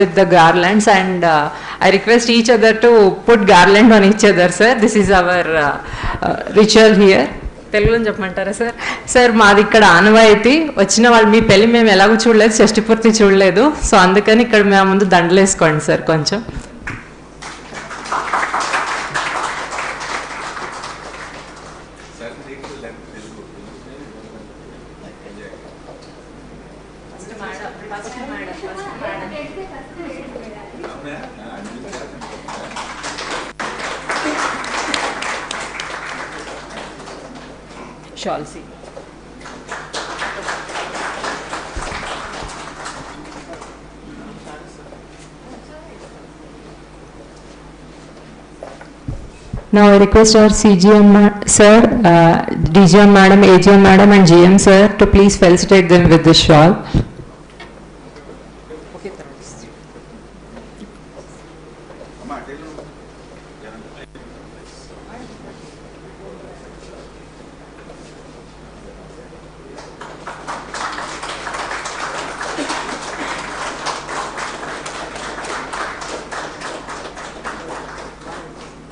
with the garlands, and I request each other to put garland on each other, sir. This is our ritual here. తెలుగులో చెప్పమంటారా sir? Sir మాది ఇక్కడ ఆనవాయితీ, వచ్చిన వాళ్ళు మీ పెళ్ళి మేము ఎలాగో చూడలేదు, షష్టిపూర్తి చూడలేదు, సో అందుకని ఇక్కడ మేము ముందు దండలు వేసుకోండి సార్ కొంచెం. Shall see. Now I request our CGM sir, DGM madam, AGM madam and GM sir to please felicitate them with this shawl.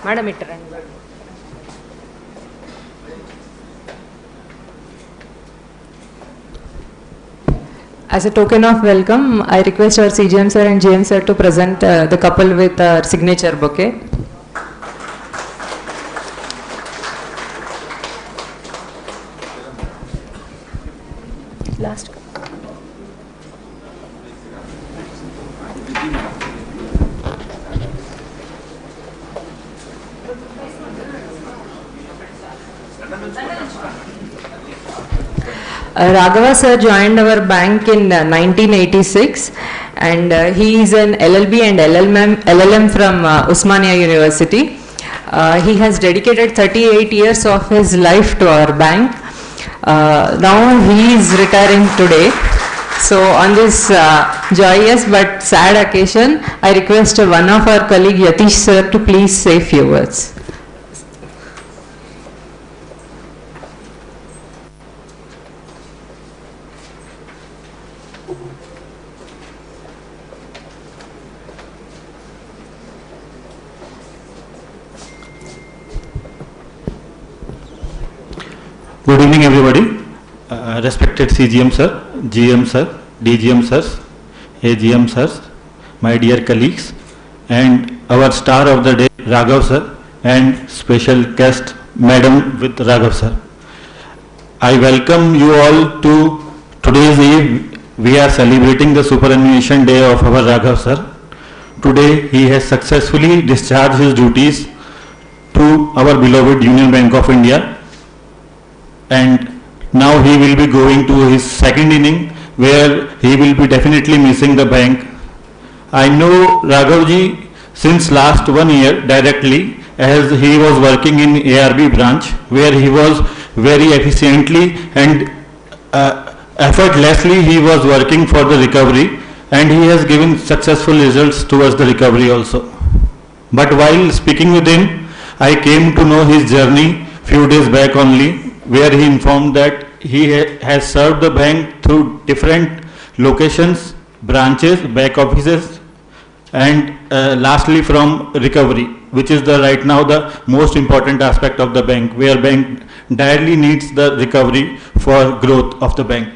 Madam, it ran. As a token of welcome, I request our CGM sir and GM sir to present the couple with our signature bouquet. Last. Raghava sir joined our bank in 1986, and he is an LLB and LLM from Osmania University. He has dedicated 38 years of his life to our bank. Now he is retiring today. So on this joyous but sad occasion, I request one of our colleague Yatish sir to please say few words. Good evening everybody, respected CGM sir, GM sir, DGM sirs, AGM sirs, my dear colleagues, and our star of the day Raghava sir and special guest Madam with Raghava sir. I welcome you all to today's eve. We are celebrating the Superannuation day of our Raghava sir. Today he has successfully discharged his duties to our beloved Union Bank of India, and now he will be going to his second inning where he will be definitely missing the bank. I know Raghavji since last 1 year directly, as he was working in ARB branch where he was very efficiently and effortlessly he was working for the recovery, and he has given successful results towards the recovery also. But while speaking with him, I came to know his journey few days back only, where he informed that he has served the bank through different locations, branches, back offices, and lastly from recovery, which is the right now the most important aspect of the bank, where bank direly needs the recovery for growth of the bank.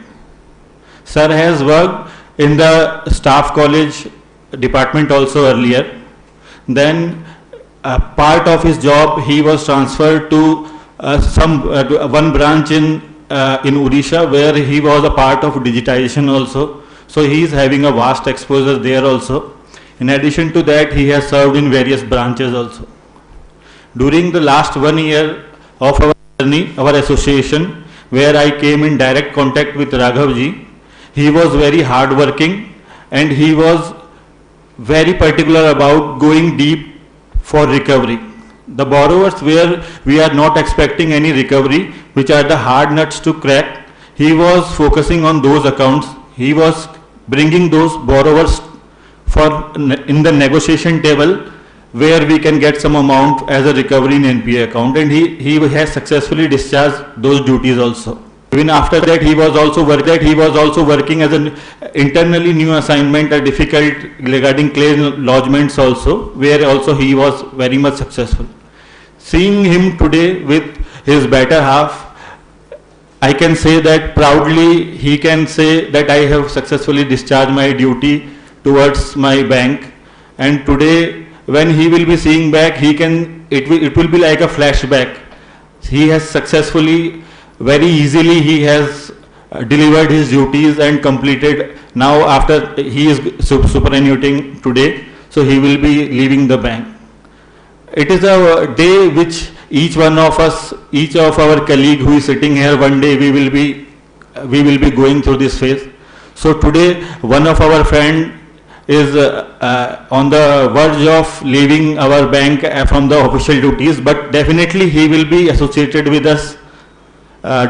Sir has worked in the staff college department also earlier. Then part of his job he was transferred to one branch in Odisha, where he was a part of digitization also. So he is having a vast exposure there also. In addition to that, he has served in various branches also. During the last 1 year of our journey, our association, where I came in direct contact with Raghavji, he was very hardworking and he was very particular about going deep for recovery. The borrowers where we are not expecting any recovery, which are the hard nuts to crack, he was focusing on those accounts. He was bringing those borrowers for in the negotiation table where we can get some amount as a recovery in NPA account, and he has successfully discharged those duties also. Even after that, he was also working as an internally new assignment, a difficult regarding claim lodgements also, where also he was very much successful. Seeing him today with his better half, I can say that proudly he can say that I have successfully discharged my duty towards my bank, and today when he will be seeing back, it will be like a flashback. He has successfully, very easily he has delivered his duties and completed. Now after he is superannuating today, so he will be leaving the bank. It is a day which each one of us, each of our colleague who is sitting here, one day we will be going through this phase. So today one of our friend is on the verge of leaving our bank from the official duties, but definitely he will be associated with us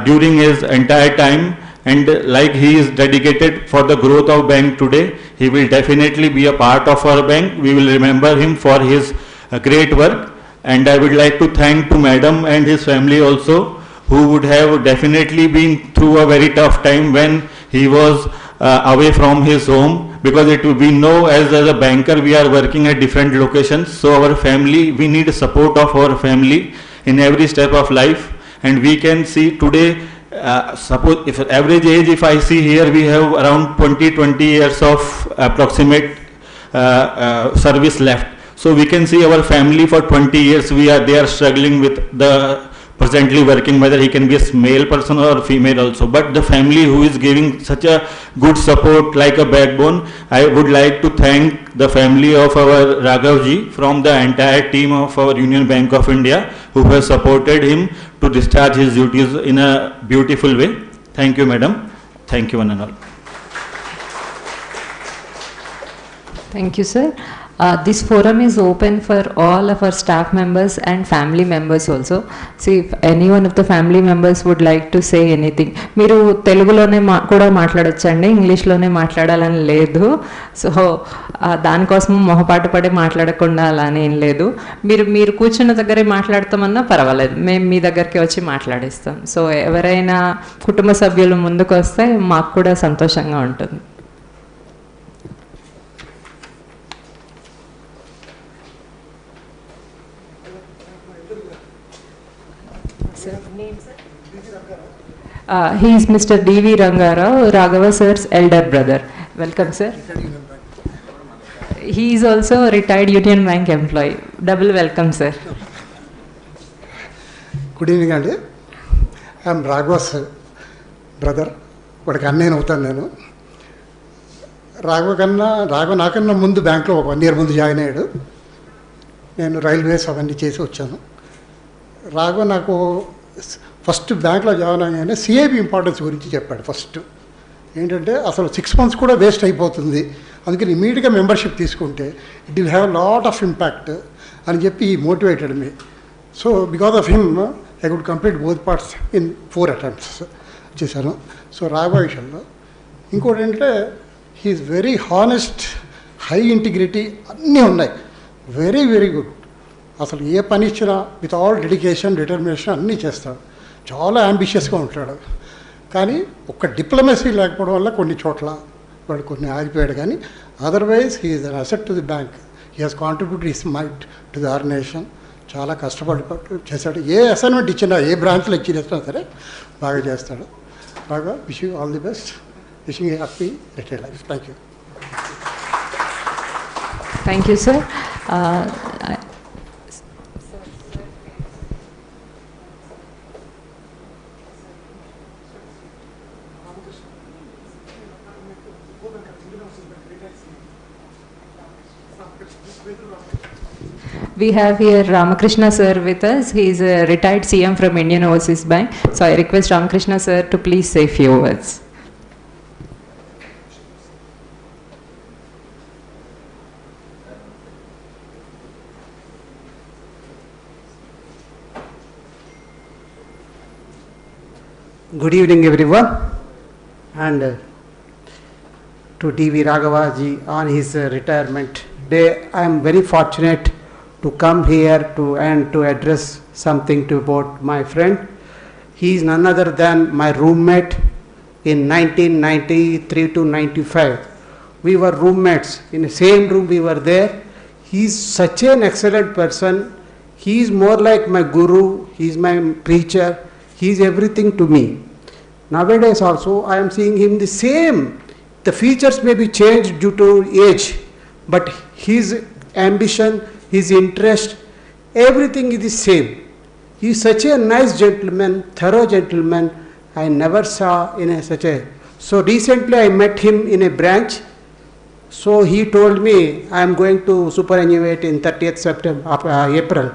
during his entire time, and like he is dedicated for the growth of bank today, he will definitely be a part of our bank. We will remember him for his great work, and I would like to thank to madam and his family also, who would have definitely been through a very tough time when he was away from his home, because we know as a banker we are working at different locations, so our family, we need support of our family in every step of life. And we can see today, suppose if average age, if I see here, we have around 20 years of approximate service left. So we can see our family for 20 years, they are struggling with the presently working, whether he can be a male person or female also. But the family who is giving such a good support like a backbone, I would like to thank the family of our Raghav ji from the entire team of our Union Bank of India, who has supported him to discharge his duties in a beautiful way. Thank you, madam. Thank you, one and all. Thank you, sir. This forum is open for all of our staff members and family members also. See, if any one of the family members would like to say anything, మీరు తెలుగులోనే కూడా మాట్లాడొచ్చండి, ఇంగ్లీష్లోనే మాట్లాడాలని లేదు. So దానికోసం మొహపాటు పడి మాట్లాడకుండా అలా అని ఏం లేదు. మీరు కూర్చున్న దగ్గరే మాట్లాడతామన్నా పర్వాలేదు, మేము మీ దగ్గరికి వచ్చి మాట్లాడిస్తాం. సో ఎవరైనా కుటుంబ సభ్యులు ముందుకు వస్తే మాకు కూడా సంతోషంగా ఉంటుంది. He is Mr. D.V. Rangarao, Raghava sir's elder brother. Welcome, sir. He is also a retired Union Bank employee. Double welcome, sir. Good evening, Andy. I am Raghava's brother. But I am not. Raghava నాకన్నా ముందు బ్యాంక్లో 1 year ముందు join అయ్యాడు. నేను railways అవన్నీ చేసి వచ్చాను. రాఘవ నాకు ఫస్ట్ బ్యాంక్లో జాయిన్ అయ్యానే సిఐబి ఇంపార్టెన్స్ గురించి చెప్పాడు. ఫస్ట్ ఏంటంటే అసలు 6 months కూడా వేస్ట్ అయిపోతుంది, అందుకని ఇమీడియట్గా మెంబర్షిప్ తీసుకుంటే it will have lot of impact అని చెప్పి motivated me. So because of him I could complete both parts in 4 attempts చేశాను. సో రాఘవ విషయంలో ఇంకోటి ఏంటంటే he's very honest, high integrity అన్నీ ఉన్నాయి, వెరీ వెరీ గుడ్. అసలు ఏ పని ఇచ్చినా విత్ ఆల్ డెడికేషన్, డిటర్మినేషన్ అన్నీ చేస్తాడు. చాలా అంబిషియస్గా ఉంటాడు. కానీ ఒక్క డిప్లొమసీ లేకపోవడం వల్ల కొన్ని చోట్ల వాడు కొన్ని ఆగిపోయాడు. కానీ otherwise he is an asset to the bank. He has contributed his might to the organisation. చాలా కష్టపడి చేశాడు. ఏ అసైన్మెంట్ ఇచ్చినా, ఏ బ్రాంచ్లో ఇచ్చినా సరే బాగా చేస్తాడు. బాగా wish you all the best. Wishing A happy retired life. Thank you. Thank you, sir. We have here Ramakrishna sir with us. He is a retired CM from Indian Overseas Bank. So I request Ramakrishna sir to please say a few words. Good evening, everyone, and to D.V. Raghava ji on his retirement day. I am very fortunate to come here to address something to about my friend. He is none other than my roommate in 1993 to 95. We were roommates. In the same room we were there. He is such an excellent person. He is more like my guru. He is my preacher. He is everything to me. Nowadays also I am seeing him the same. The features may be changed due to age, but his ambition, his interest, everything is the same. He is such a nice gentleman, thorough gentleman. I never saw in such a. So recently I met him in a branch. So he told me, I am going to superannuate in 30th September, April.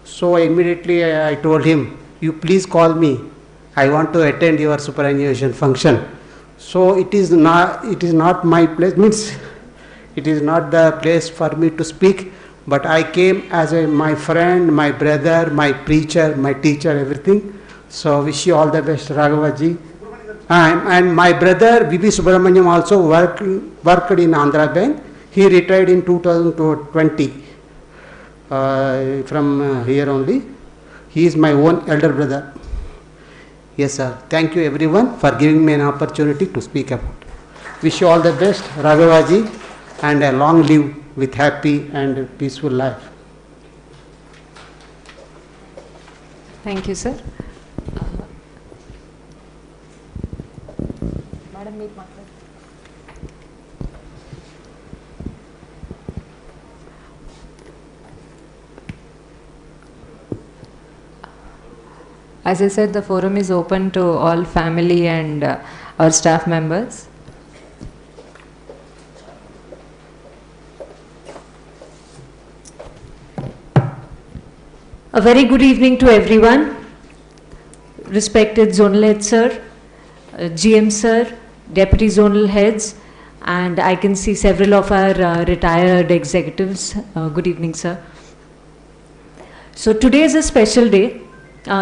So immediately I told him, you please call me. I want to attend your superannuation function. So it is not my place, means it is not the place for me to speak, but I came as my friend, my brother, my preacher, my teacher, everything. So wish you all the best, Raghava ji. And my brother B.B. Subramaniam also worked in Andhra Bank. He retired in 2020 from here only. He is my own elder brother. Yes, sir. Thank you everyone for giving me an opportunity to speak about. Wish you all the best, Raghava ji, and a long live with happy and peaceful life. Thank you, sir. Madam, meet Martha. As I said, the forum is open to all family and our staff members. A very good evening to everyone. Respected Zonal Head Sir, GM Sir, Deputy Zonal Heads, and I can see several of our retired executives. Good evening, sir. So today is a special day.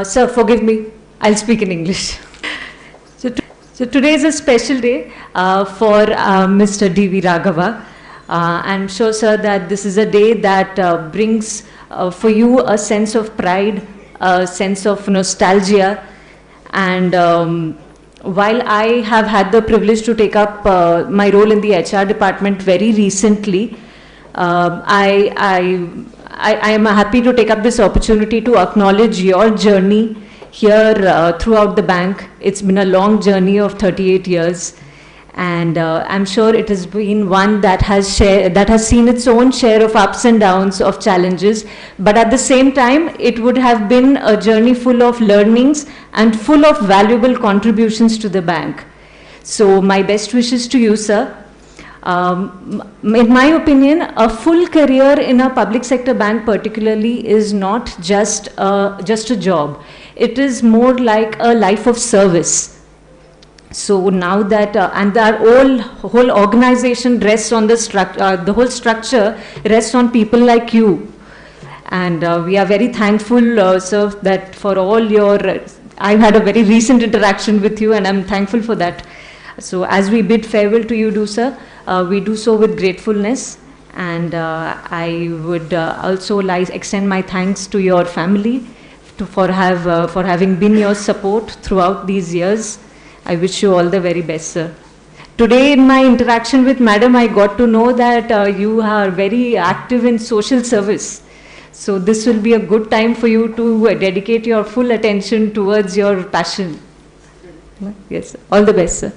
Sir, forgive me, I'll speak in English. So today is a special day for Mr. D.V. Raghava. I'm sure, sir, that this is a day that brings for you a sense of pride, a sense of nostalgia. And while I have had the privilege to take up my role in the HR department very recently, I am happy to take up this opportunity to acknowledge your journey here throughout the bank. It's been a long journey of 38 years, and I'm sure it has been one that has seen its own share of ups and downs, of challenges, but at the same time it would have been a journey full of learnings and full of valuable contributions to the bank. So my best wishes to you, sir. In my opinion, a full career in a public sector bank particularly is not just a job. It is more like a life of service. So now that, and our whole organization rests on the whole structure rests on people like you. And we are very thankful, sir, that for all your, I've had a very recent interaction with you, and I'm thankful for that. So as we bid farewell to you, sir, we do so with gratefulness, and I would also extend my thanks to your family for having been your support throughout these years. I wish you all the very best, sir. Today in my interaction with Madam, I got to know that you are very active in social service. So this will be a good time for you to dedicate your full attention towards your passion. Yes, all the best, sir.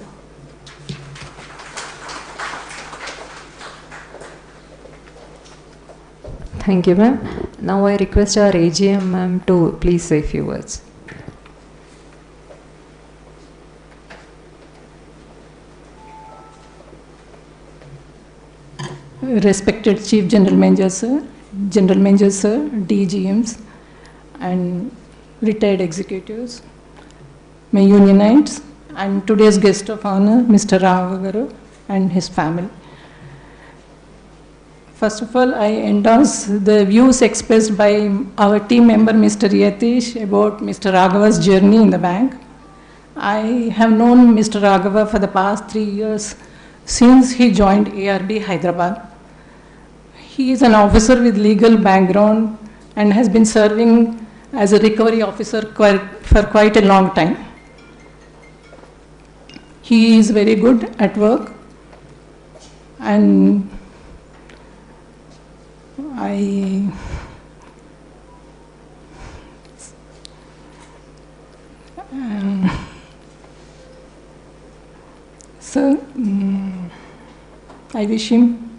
Thank you, ma'am. Now I request our AGM ma'am to please say a few words. Respected Chief General Manager Sir, DGMs, and retired executives, my unionites, and today's guest of honor, Mr. Raghava and his family. First of all, I endorse the views expressed by our team member, Mr. Yatish, about Mr. Raghava's journey in the bank. I have known Mr. Raghava for the past 3 years since he joined ARB Hyderabad. He is an officer with legal background and has been serving as a recovery officer for quite a long time. He is very good at work, and I wish him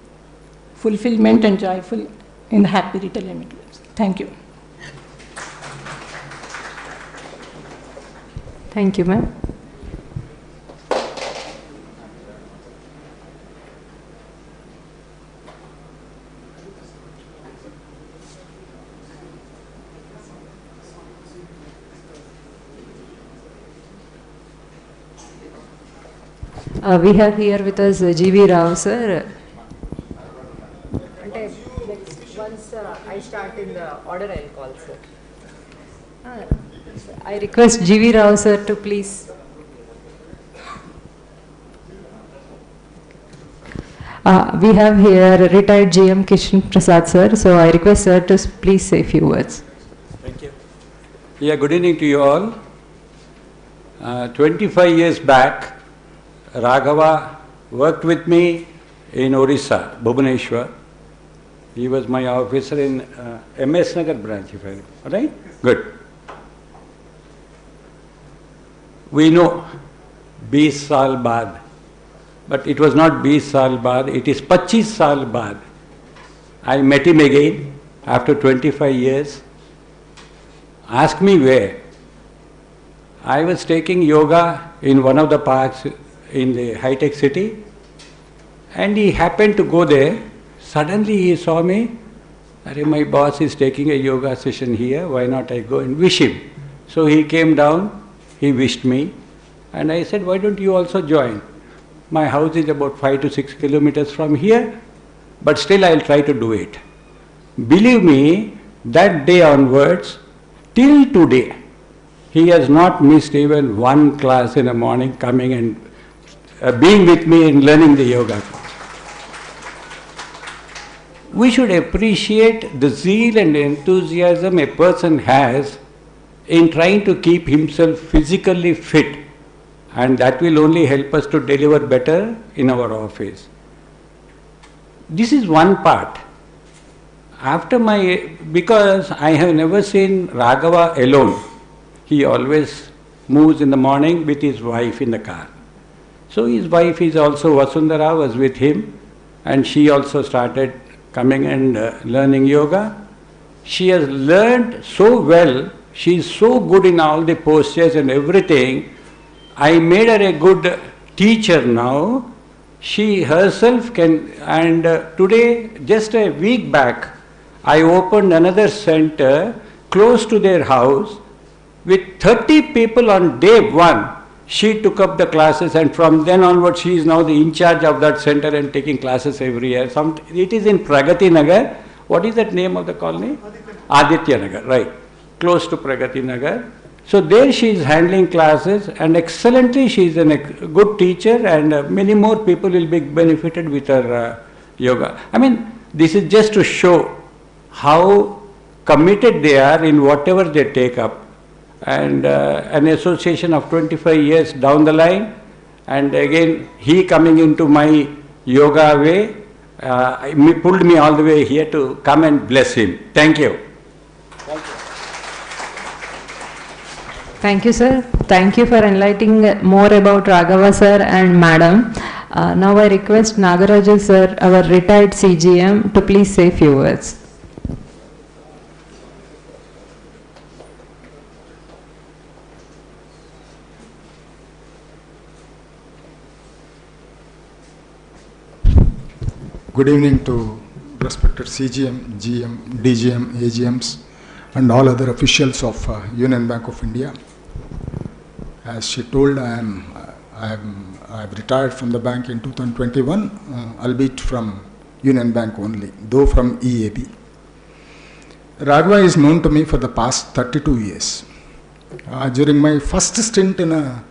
fulfillment and joyful in the happy retirement lives. Thank you. Thank you, ma'am. We have here with us G.V. Rao, sir. Once I start in the order, I will call, sir. I request G.V. Rao, sir, to please. We have here retired GM Kishan Prasad, sir. So I request sir to please say a few words. Thank you. Yeah, good evening to you all. 25 years back, Raghava worked with me in Orissa, Bhubaneswar. He was my officer in MS Nagar branch, if I remember. Right? Good. We know 20 saal baad, but it was not 20 saal baad, it is 25 saal baad. I met him again after 25 years. Ask me where. I was taking yoga in one of the parks in the high-tech city, and he happened to go there. Suddenly he saw me. My boss is taking a yoga session here, why not I go and wish him? So he came down, he wished me, and I said, why don't you also join? My house is about 5 to 6 kilometers from here, but still I'll try to do it. Believe me, that day onwards, till today, he has not missed even one class in the morning, coming and being with me and learning the yoga. We should appreciate the zeal and enthusiasm a person has in trying to keep himself physically fit, and that will only help us to deliver better in our office. This is one part. Because I have never seen Raghava alone. He always moves in the morning with his wife in the car. So his wife is also, Vasundhara was with him, and she also started coming and learning yoga. She has learned so well, she is so good in all the postures and everything. I made her a good teacher now. She herself can, and today, just a week back, I opened another center close to their house with 30 people on day one. She took up the classes, and from then onward she is now the in charge of that center and taking classes every year. It is in Pragati Nagar. What is that name of the colony? Aditya Nagar, right. Close to Pragati Nagar. So there she is handling classes, and excellently she is a good teacher, and many more people will be benefited with her yoga. I mean, this is just to show how committed they are in whatever they take up. And an association of 25 years down the line, and again he coming into my yoga way, pulled me all the way here to come and bless him. Thank you. Thank you. Thank you, sir. Thank you for enlightening more about Raghava sir and madam. Now I request Nagaraju sir, our retired CGM, to please say a few words. Good evening to respected CGM, GM, DGM, AGMs, and all other officials of Union Bank of India. As she told, I have retired from the bank in 2021, albeit from Union Bank only, though from EAB. Raghava is known to me for the past 32 years. During my first stint in a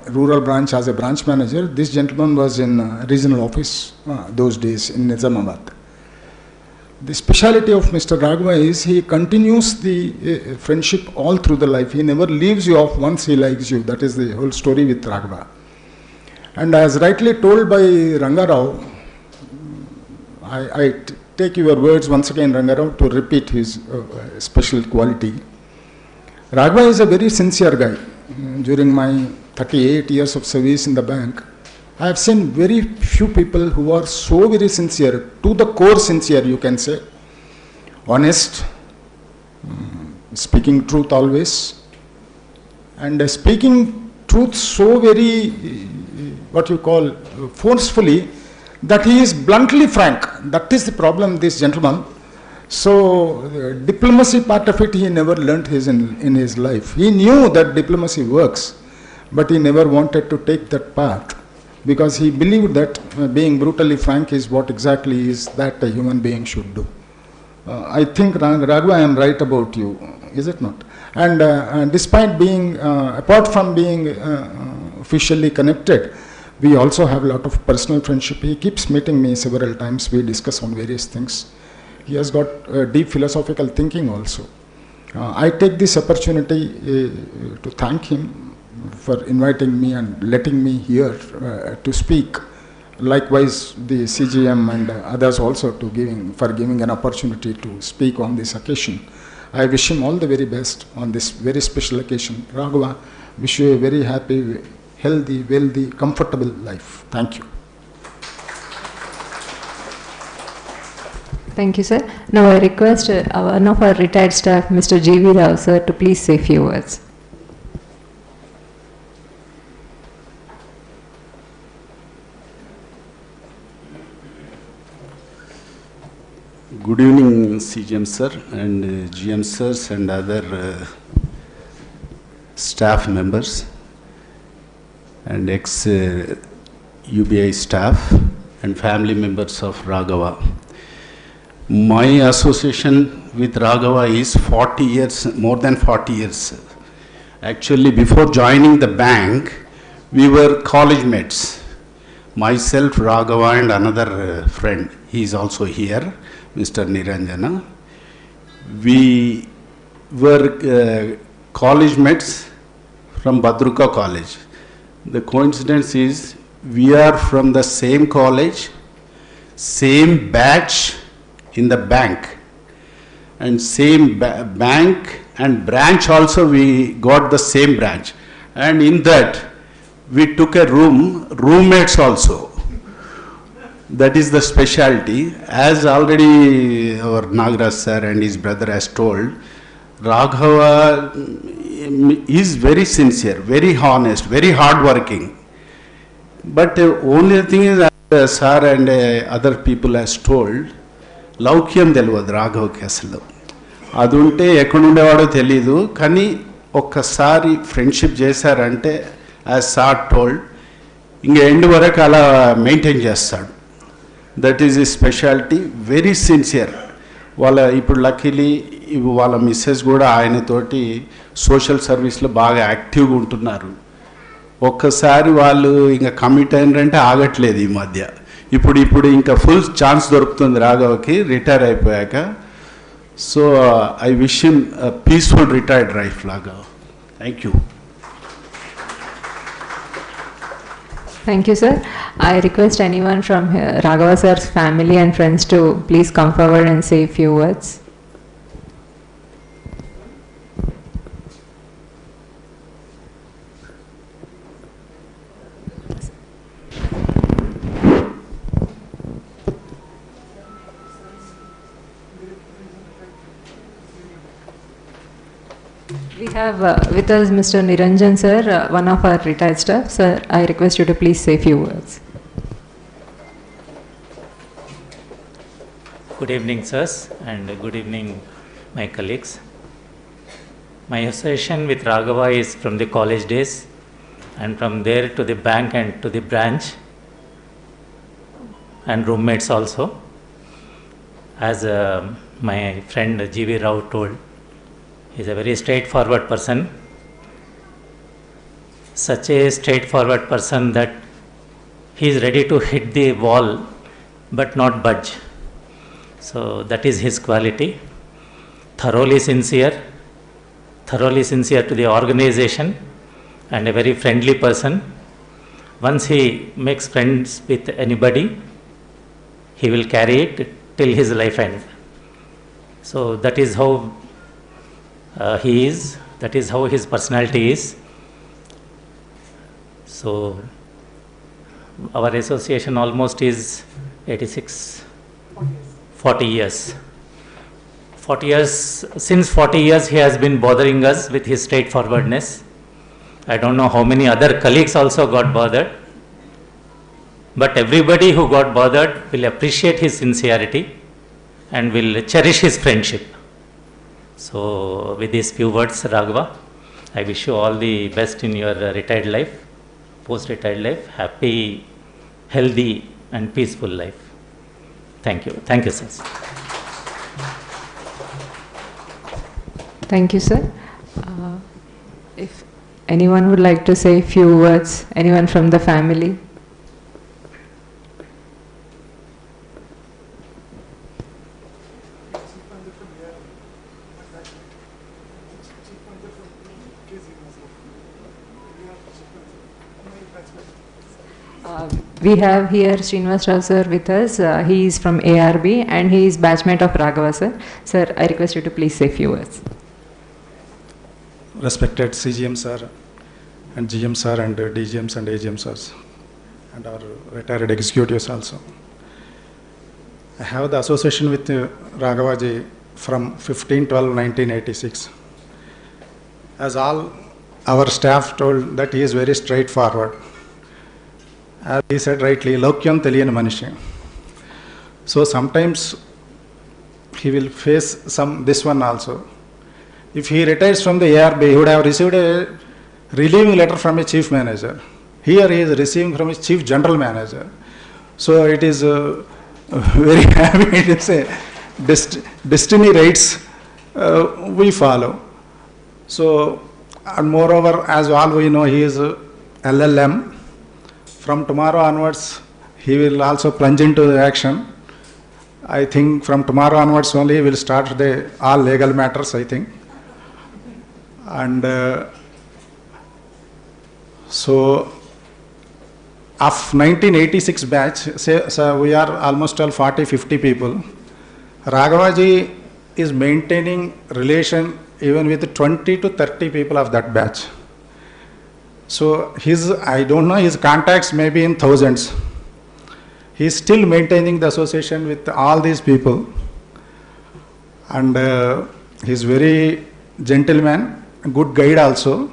rural branch as a branch manager, this gentleman was in regional office those days in Nizamabad. The speciality of Mr. Raghava is he continues the friendship all through the life. He never leaves you off once he likes you. That is the whole story with Raghava. And as rightly told by Rangarao, I take your words once again, Rangarao, to repeat his special quality. Raghava is a very sincere guy. During my 38 years of service in the bank, I have seen very few people who are so very sincere, to the core sincere, you can say, honest, speaking truth always, and speaking truth so very, what you call, forcefully, that he is bluntly frank. That is the problem, this gentleman. So, the diplomacy part of it, he never learnt in his life. He knew that diplomacy works, but he never wanted to take that path, because he believed that being brutally frank is what exactly is that a human being should do. I think, Raghava, I am right about you, is it not? And despite being, apart from being officially connected, we also have a lot of personal friendship. He keeps meeting me several times. We discuss on various things. He has got deep philosophical thinking also. I take this opportunity to thank him for inviting me and letting me here to speak. Likewise, the CGM and others also for giving an opportunity to speak on this occasion. I wish him all the very best on this very special occasion. Raghava, wish you a very happy, healthy, wealthy, comfortable life. Thank you. Thank you, sir. Now I request one of our retired staff, Mr. G.V. Rao, sir, to please say a few words. Good evening, CGM sir and GM sirs and other staff members and ex-UBI staff and family members of Raghava. My association with Raghava is 40 years, more than 40 years. Actually, before joining the bank, we were college mates. Myself, Raghava and another friend, he is also here, Mr. Niranjana. We were college mates from Badruka College. The coincidence is we are from the same college, same batch in the bank, and same bank and branch also we got the same branch. And in that we took a roommates also. That is the specialty. As already our Nagaraj sir and his brother has told, Raghava is very sincere, very honest, very hardworking. But only thing is, as sir and other people has told, లౌక్యం తెలియదు రాఘవకి అసలు. అది ఉంటే ఎక్కడుండేవాడో తెలీదు, కానీ ఒక్కసారి friendship చేశారంటే as sir told ఇంక end వరకు అలా మెయింటైన్ చేస్తాడు. దట్ ఈజ్ ఈ స్పెషాలిటీ, వెరీ సిన్సియర్. ఇప్పుడు లక్కీలీ వాళ్ళ మిస్సెస్ కూడా ఆయనతోటి సోషల్ సర్వీస్లో బాగా యాక్టివ్గా ఉంటున్నారు. ఒక్కసారి వాళ్ళు ఇంకా కమిట్ అయినారంటే ఆగట్లేదు ఈ మధ్య. ఇప్పుడు ఇంకా ఫుల్ ఛాన్స్ దొరుకుతుంది రాఘవకి రిటైర్ అయిపోయాక. So I wish him peaceful retired life లాగా. Thank you. Thank you, sir. I request anyone from Raghava sir's family and friends to please come forward and say a few words. We have with us Mr. Niranjan sir, one of our retired staff. Sir, I request you to please say a few words. Good evening, sirs, and good evening, my colleagues. My association with Raghava is from the college days, and from there to the bank and to the branch, and roommates also. As my friend G.V. Rao told, he is a very straightforward person. Such a straightforward person that he is ready to hit the wall but not budge. So that is his quality. Thoroughly sincere to the organization, and a very friendly person. Once he makes friends with anybody, he will carry it till his life end. So that is how he is, that is how his personality is. So our association almost is 40 years. 40 years, since 40 years he has been bothering us with his straightforwardness. I don't know how many other colleagues also got bothered, but everybody who got bothered will appreciate his sincerity and will cherish his friendship. So with these few words, Raghava, I wish you all the best in your retired life, post-retired life, happy, healthy and peaceful life. Thank you. Thank you, sir. Thank you, sir. If anyone would like to say a few words, anyone from the family? We have here Srinivas Rao sir with us. He is from ARB and he is batchmate of Raghava sir. Sir, I request you to please say a few words. Respected CGM sir and GM sir and DGMs and AGM sirs and our retired executives also. I have the association with Raghava ji from 15/12/1986. As all our staff told that he is very straightforward. As he said rightly, Laukyam Teliyani Manishi. So sometimes he will face this one also. If he retires from the ARB, he would have received a relieving letter from a chief manager. Here he is receiving from his chief general manager. So it is very happy to say destiny rights we follow. So, and moreover, as all we know, he is LLM. From tomorrow onwards, he will also plunge into the action. I think from tomorrow onwards only he will start all legal matters, I think. And so, of 1986 batch, so we are almost all 40-50 people. Raghava ji is maintaining relation even with 20 to 30 people of that batch. So I don't know, his contacts may be in thousands. He is still maintaining the association with all these people. And he is very gentleman, good guide also.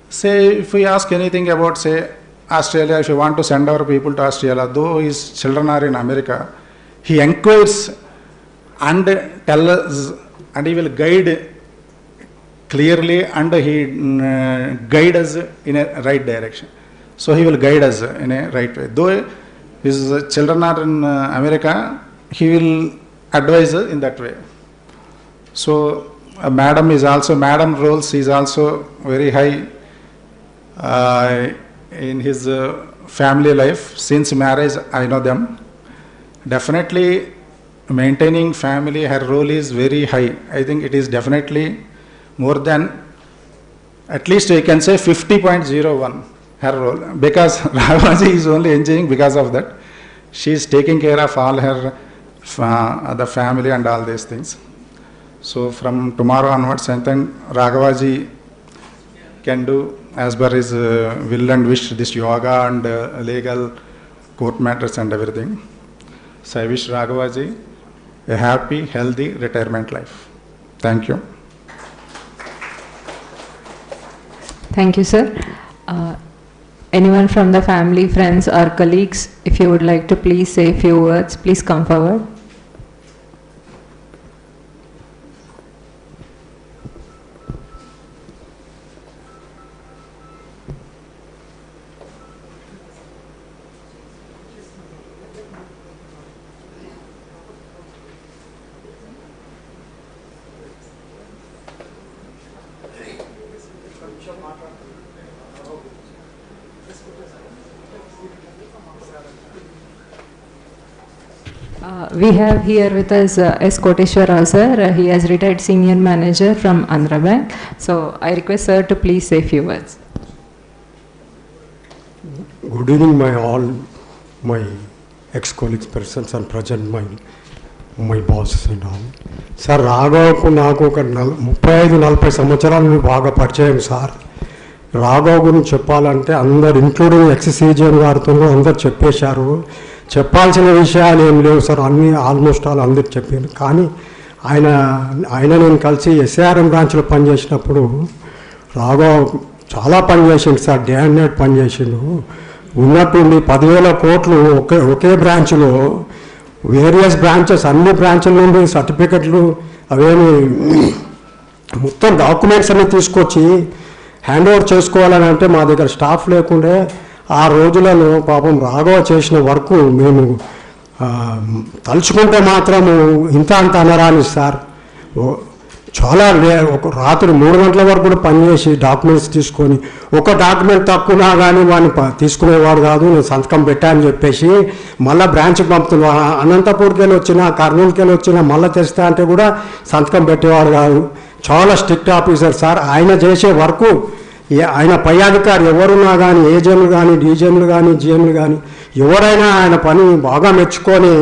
Say, if we ask anything about, say, Australia, if you want to send our people to Australia, though his children are in America, he inquires and tells us, and he will guide clearly, and he guide us in a right direction. So he will guide us in a right way. Though his children are in America, he will advise in that way. So madam roles is also very high in his family life. Since marriage, I know them. Definitely maintaining family, her role is very high. I think it is definitely more than, at least I can say 50.01 her role, because Raghava is only enjoying because of that. She is taking care of all her the family and all these things. So from tomorrow onwards, I think Raghava can do as per his will and wish, this yoga and legal court matters and everything. So I wish Raghava a happy, healthy retirement life. Thank you. Thank you, sir. Anyone from the family, friends or colleagues, if you would like to please say a few words, please come forward. We have here with us S. Koteshwara sir. He has retired senior manager from Andhra Bank. So I request sir to please say few words. Good evening, all my ex-colleagues, persons and present, my bosses and all. Sir రాఘవకు నాకు ఒక 35-40 సంవత్సరాలు బాగా పరిచయం sir. Raghava గురించి చెప్పాలంటే అందరు including X-CGM గారితో అందరు చెప్పేశారు. చెప్పాల్సిన విషయాలు ఏం లేవు సార్, అన్నీ ఆల్మోస్ట్ అందరు చెప్పారు. కానీ ఆయన నేను కలిసి ఎస్ఆర్ఎం బ్రాంచ్లో పనిచేసినప్పుడు రాఘవ చాలా పనిచేసిండు సార్, డే అండ్ నైట్ పనిచేసిండు. ఉన్నట్టుండి 10,000 కోట్లు ఒకే బ్రాంచ్లో వేరియస్ బ్రాంచెస్, అన్ని బ్రాంచ్ల నుండి సర్టిఫికెట్లు అవేమి మొత్తం డాక్యుమెంట్స్ అన్నీ తీసుకొచ్చి హ్యాండ్ ఓవర్ చేసుకోవాలని అంటే మా దగ్గర స్టాఫ్ లేకుండే ఆ రోజులలో పాపం రాఘవ చేసిన వర్క్ మేము తలుచుకుంటే మాత్రము ఇంత అంత అనరాని సార్. చాలా ఒక రాత్రి 3 గంటల వరకు కూడా పనిచేసి డాక్యుమెంట్స్ తీసుకొని ఒక డాక్యుమెంట్ తక్కువనా కానీ వాడిని తీసుకునేవాడు కాదు. నేను సంతకం పెట్టానని చెప్పేసి మళ్ళీ బ్రాంచ్కి పంపుతున్నా. అనంతపూర్కి వెళ్ళి వచ్చినా, కర్నూలుకి వెళ్ళి వచ్చినా మళ్ళీ తెస్తా అంటే కూడా సంతకం పెట్టేవాడు కాదు. చాలా స్ట్రిక్ట్ ఆఫీసర్ సార్. ఆయన చేసే వర్క్ ఆయన పై అధికారి ఎవరున్నా కానీ, ఏజెంట్లు కానీ, డీజెంలు కానీ, జిఎంలు కానీ ఎవరైనా ఆయన పని బాగా మెచ్చుకొని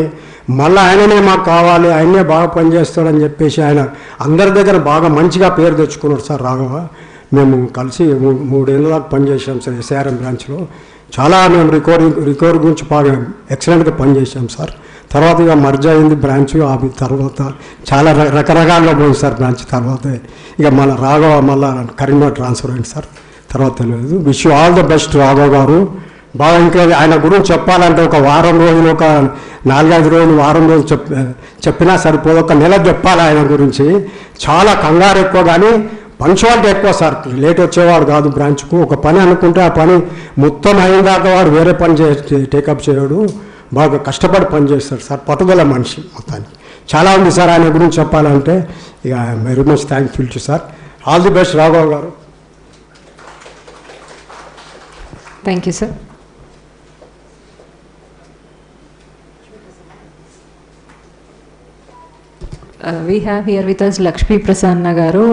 మళ్ళీ ఆయననే మాకు కావాలి, ఆయనే బాగా పనిచేస్తాడని చెప్పేసి ఆయన అందరి దగ్గర బాగా మంచిగా పేరు తెచ్చుకున్నాడు సార్ రాఘవ. మేము కలిసి 3 ఏళ్ళ దాకా పనిచేసాం సార్ ఎస్ఆర్ఎం బ్రాంచ్లో. చాలా మేము రికవరీ గురించి బాగా ఎక్సలెంట్గా పనిచేసాం సార్. తర్వాత ఇక మర్జ్ అయింది బ్రాంచ్. ఆ తర్వాత చాలా రకరకాలుగా పోయింది సార్ బ్రాంచ్. తర్వాత ఇక మళ్ళీ రాఘవ మళ్ళీ కరీంనగర్ ట్రాన్స్ఫర్ అయింది సార్. తర్వాత తెలియదు. Wish you all the best Raghava గారు. బాగా ఇంకా ఆయన గురించి చెప్పాలంటే ఒక వారం రోజులు, ఒక 4-5 రోజులు, వారం రోజులు చెప్పినా సరిపోదు. ఒక నెల చెప్పాలి ఆయన గురించి. చాలా కంగారు ఎక్కువ కానీ పంక్చువాలిటీ ఎక్కువ సార్. లేట్ వచ్చేవాడు కాదు బ్రాంచ్కు. ఒక పని అనుకుంటే ఆ పని మొత్తం అయిన దాకా వాడు వేరే పని టేకప్ చేయడు. బాగా కష్టపడి పనిచేస్తాడు సార్. పట్టుదల మనిషి మొత్తానికి. చాలా ఉంది సార్ ఆయన గురించి చెప్పాలంటే. ఇక very much thankful to sir. All the best Raghav గారు. Thank you, sir. We have here with us Lakshmi Prasanna Garu.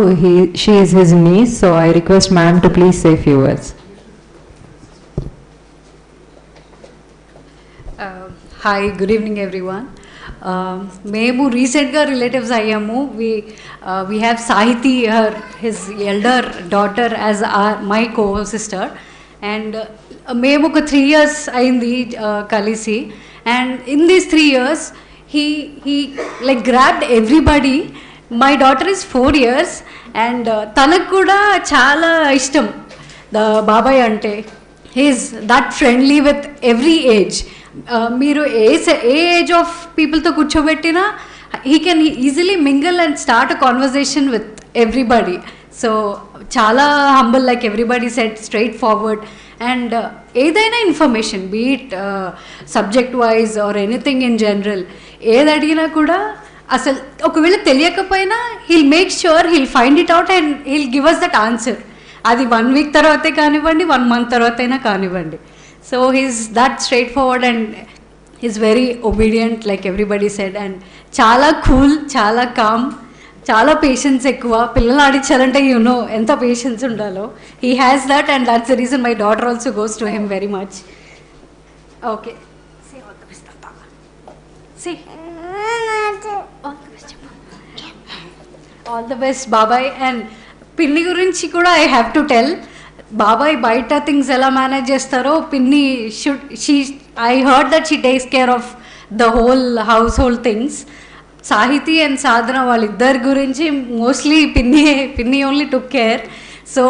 She is his niece, so I request ma'am to please say few words. Hi, good evening everyone. మేము రీసెంట్గా relatives అయ్యాము. we have Sahiti, his elder daughter, as my co-sister, and మేము ఒక 3 years అయింది కలిసి. And in these 3 years he like grabbed everybody. My daughter is 4 years and తనకు కూడా చాలా ఇష్టం బాబాయ్ అంటే. he is that friendly with every age. మీరు ఏ ఏజ్ ఆఫ్ పీపుల్తో కూర్చోబెట్టినా he can easily mingle and start a conversation with everybody. So చాలా humble, like everybody said, straightforward. And ఏదైనా information, be it subject wise or anything in general, ఏది అడిగినా కూడా అసలు ఒకవేళ తెలియకపోయినా he'll make sure he'll find it out and he'll give us that answer. అది 1 week తర్వాతే కానివ్వండి, 1 month తర్వాత అయినా కానివ్వండి. So he's that straight forward and he's very obedient, like everybody said. And చాలా కూల్, చాలా కామ్, చాలా పేషెన్స్ ఎక్కువ. పిల్లలు ఆడించాలంటే ఎంత పేషెన్స్ ఉండాలో. He has that and that's the reason my daughter also goes to him very much. Okay, say all the best తాత. Say all the best బాబాయ్. And పిన్ని గురించి కూడా ఐ హ్యావ్ టు టెల్. బాబాయ్ బయట థింగ్స్ ఎలా manage చేస్తారో పిన్ని I heard that she takes care of the whole household things. Sahithi and Sadhana వాళ్ళిద్దరి గురించి మోస్ట్లీ పిన్ని only took care. So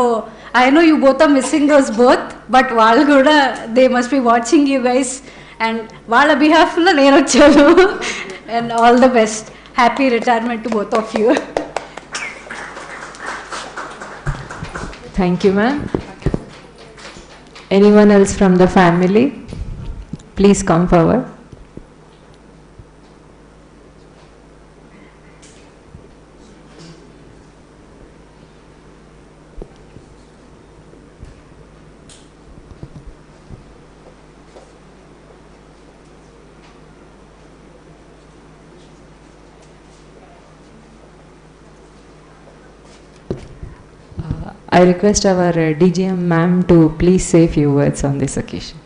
I know you both are missing those both, but వాళ్ళు కూడా they must be watching you guys. And వాళ్ళ బిహాఫ్లో నేను వచ్చాను. And all the best. Happy retirement to both of you. Thank you, ma'am. Anyone else from the family? Please come forward. I request our DGM ma'am to please say a few words on this occasion.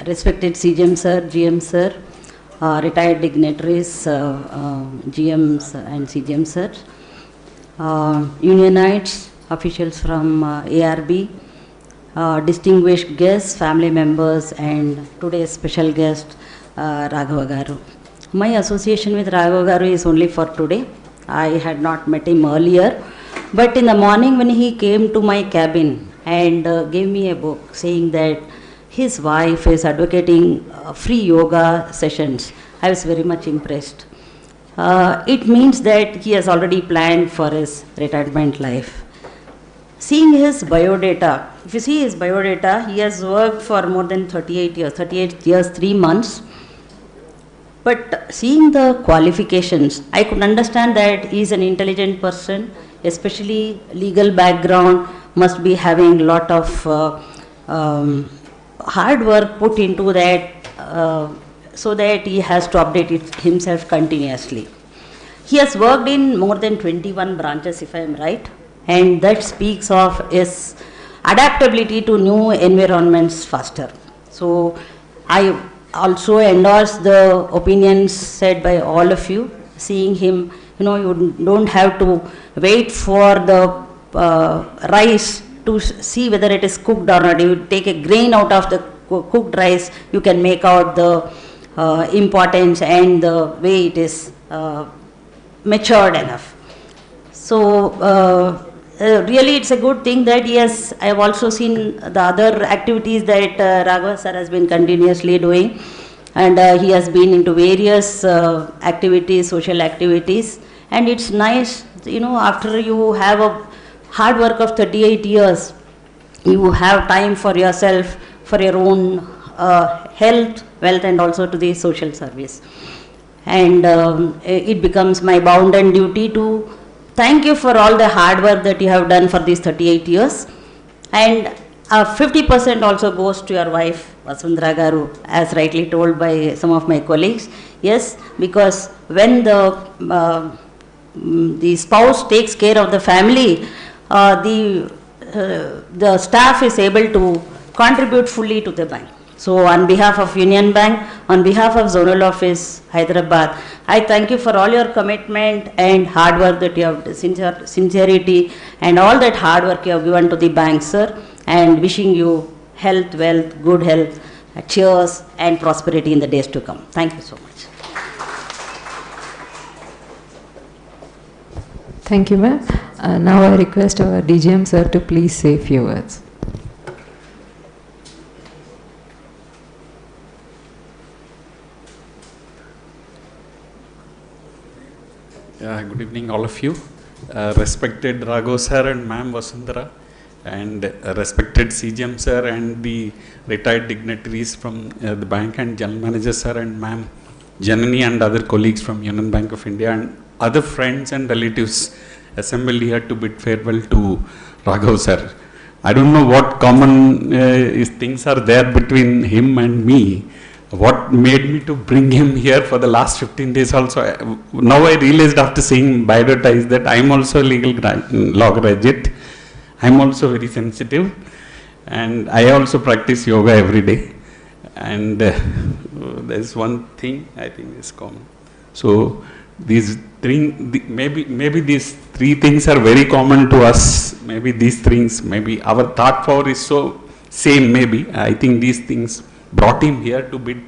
Respected CGM sir, GM sir, retired dignitaries, GMs and CGM sir, unionites, officials from ARB, distinguished guests, family members, and today's special guest, Raghava Garu. My association with Raghava Garu is only for today. I had not met him earlier, but in the morning when he came to my cabin and gave me a book saying that his wife is advocating free yoga sessions, I was very much impressed. It means that he has already planned for his retirement life. Seeing his biodata, if you see his biodata, he has worked for more than 38 years, 3 months. But seeing the qualifications, I could understand that he is an intelligent person, especially legal background, must be having a lot of hard work put into that, so that he has to update himself continuously. He has worked in more than 21 branches, if I am right, and that speaks of his adaptability to new environments faster. So I also endorse the opinions said by all of you. Seeing him, you don't have to wait for the rice to see whether it is cooked or not. You take a grain out of the cooked rice, you can make out the importance and the way it is matured enough. So really it's a good thing that yes, I have also seen the other activities that Raghava sir has been continuously doing, and he has been into various activities, social activities, and it's nice, after you have a hard work of 38 years, you have time for yourself, for your own health, wealth, and also to the social service. And it becomes my bounden duty to thank you for all the hard work that you have done for these 38 years. And 50% also goes to your wife, Vasundhara Garu, as rightly told by some of my colleagues. Yes, because when the spouse takes care of the family, the staff is able to contribute fully to the bank. So on behalf of Union Bank, on behalf of Zonal Office, Hyderabad, I thank you for all your commitment and hard work that you have, sincerity and all that hard work you have given to the bank, sir, and wishing you health, wealth, good health, cheers and prosperity in the days to come. Thank you so much. Thank you, ma'am. Now I request our DGM sir to please say a few words. Good evening, all of you. Respected Raghava sir and ma'am Vasundhara, and respected CGM sir and the retired dignitaries from the bank, and general manager sir and ma'am Janani and other colleagues from Union Bank of India, and other friends and relatives assembled here to bid farewell to Raghava sir. I don't know what common things are there between him and me. What made me to bring him here for the last 15 days also. Now I realized after seeing biodata is that I am also a legal law graduate. I am also very sensitive, and I also practice yoga every day. And there is one thing I think is common. So these three, maybe these three things are very common to us. Maybe these things, maybe our thought power is so same. Maybe I think these things brought him here to bid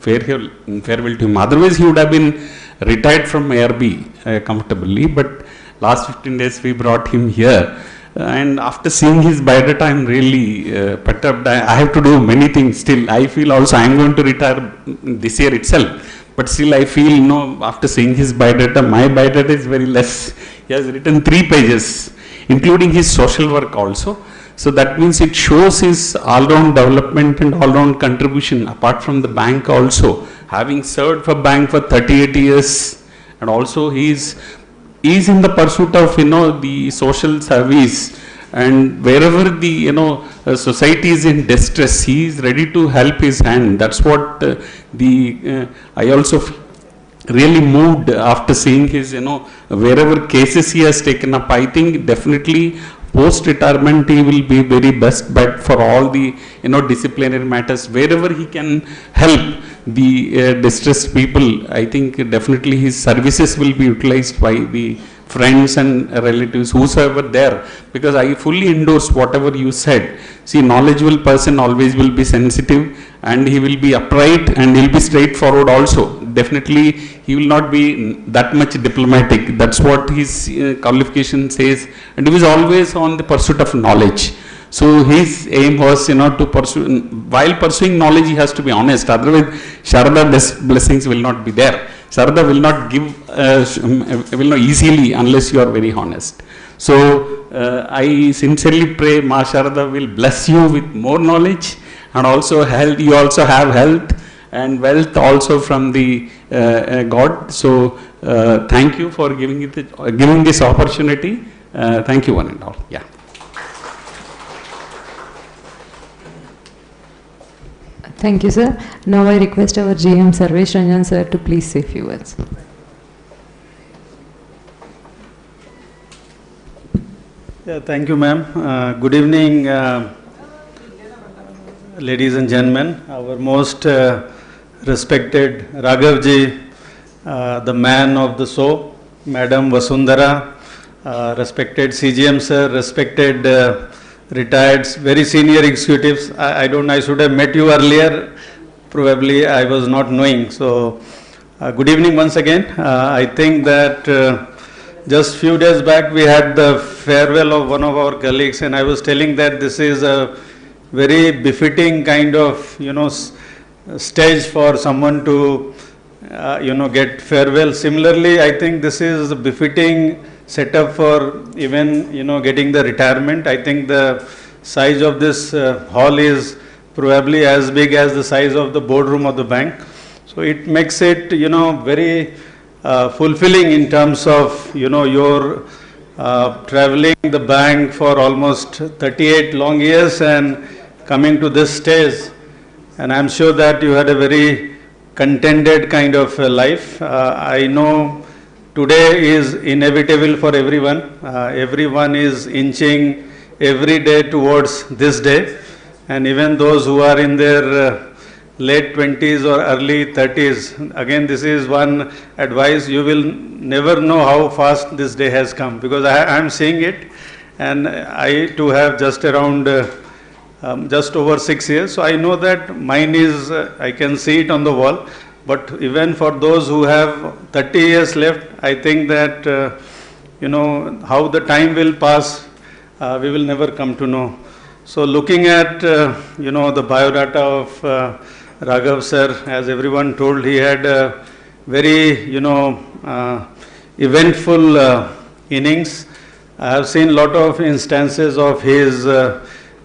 farewell to him. Otherwise, he would have been retired from ARB comfortably. But last 15 days, we brought him here. And after seeing his biodata, I am really perturbed. I have to do many things still. I feel also I am going to retire this year itself. But still, I feel, after seeing his biodata, my biodata is very less. He has written 3 pages, including his social work also. So that means it shows his all-round development and all-round contribution apart from the bank also. Having served for bank for 38 years, and also he is is in the pursuit of, the social service, and wherever the, society is in distress, he is ready to help his hand. That's what I also really moved after seeing his, wherever cases he has taken up. I think definitely post-retirement he will be very best bet for all the, disciplinary matters. Wherever he can help the distressed people, I think definitely his services will be utilized by the friends and relatives, whosoever there, because I fully endorse whatever you said. See, knowledgeable person always will be sensitive, and he will be upright, and he will be straightforward also. Definitely he will not be that much diplomatic. That's what his qualification says, and he was always on the pursuit of knowledge. So his aim was, to pursue, while pursuing knowledge he has to be honest, otherwise Sharada's blessings will not be there. Sharada will not give, will not easily unless you are very honest. So I sincerely pray Ma Sharada will bless you with more knowledge, and also health. You also have health and wealth also from the God. So thank you for giving this opportunity. Thank you one and all. Yeah. Thank you, sir. Now I request our GM Sarvesh Ranjan sir to please say a few words. Yeah, thank you, ma'am. Good evening, ladies and gentlemen. Our most respected Raghavji, the man of the show, Madam Vasundhara, respected CGM sir, respected retired, very senior executives. I should have met you earlier. Probably I was not knowing. So, good evening once again. I think that just few days back we had the farewell of one of our colleagues, and I was telling that this is a very befitting kind of, stage for someone to, get farewell. Similarly, I think this is a befitting setup for even, getting the retirement. I think the size of this hall is probably as big as the size of the boardroom of the bank. So it makes it, very fulfilling in terms of, your traveling the bank for almost 38 long years and coming to this stage. And I'm sure that you had a very contented kind of life. I know today is inevitable for everyone. Everyone is inching every day towards this day. And even those who are in their late 20s or early 30s, again, this is one advice: you will never know how fast this day has come, because I am seeing it, and I too have just around just over 6 years. So I know that mine is, I can see it on the wall. But even for those who have 30 years left, I think that, how the time will pass, we will never come to know. So looking at, the biodata of Raghav sir, as everyone told, he had a very, eventful innings. I have seen a lot of instances of his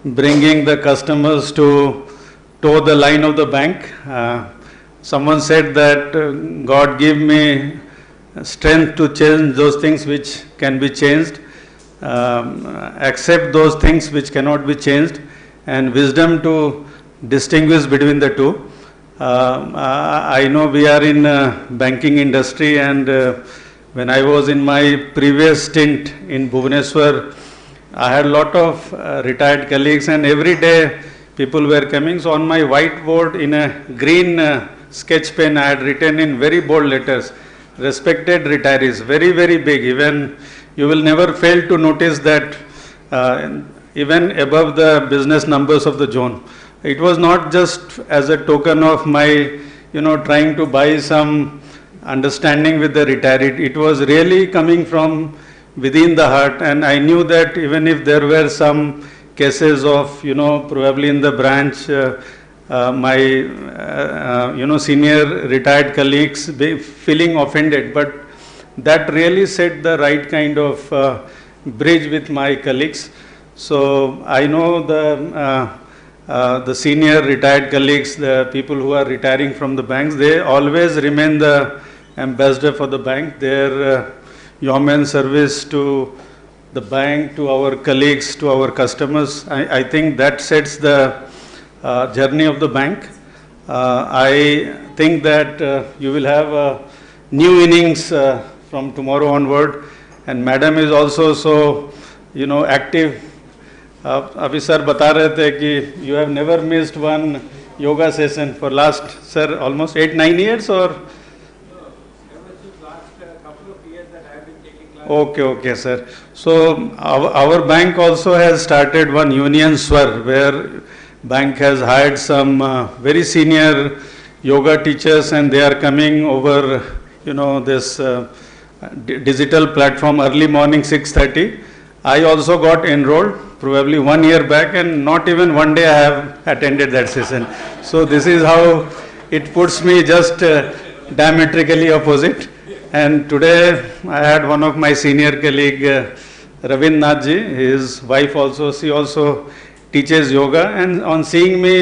bringing the customers to toe the line of the bank. Someone said that God give me strength to change those things which can be changed, accept those things which cannot be changed, and wisdom to distinguish between the two. I know we are in banking industry, and when I was in my previous stint in Bhubaneswar, I had a lot of retired colleagues, and every day people were coming. So on my whiteboard in a green sketch pen, I had written in very bold letters, respected retirees, very, very big. Even you will never fail to notice that even above the business numbers of the zone. It was not just as a token of my, trying to buy some understanding with the retiree. It was really coming from within the heart, and I knew that even if there were some cases of, probably in the branch, my, senior retired colleagues feeling offended, but that really set the right kind of bridge with my colleagues. So I know the senior retired colleagues, the people who are retiring from the banks, they always remain the ambassador for the bank. Their, yeoman service to the bank, to our colleagues, to our customers. I think that sets the journey of the bank. I think that you will have a new innings from tomorrow onward, and madam is also so, active. Abhi sir bata rahe the ki you have never missed one yoga session for last, sir, almost 8-9 years or? Okay, sir. So our bank also has started one Union Swar, where bank has hired some very senior yoga teachers, and they are coming over, this digital platform early morning 6:30. I also got enrolled probably 1 year back, and not even one day I have attended that session. So this is how it puts me just diametrically opposite. And today I had one of my senior colleague, Ravindra ji, his wife also, she also teaches yoga, and on seeing me,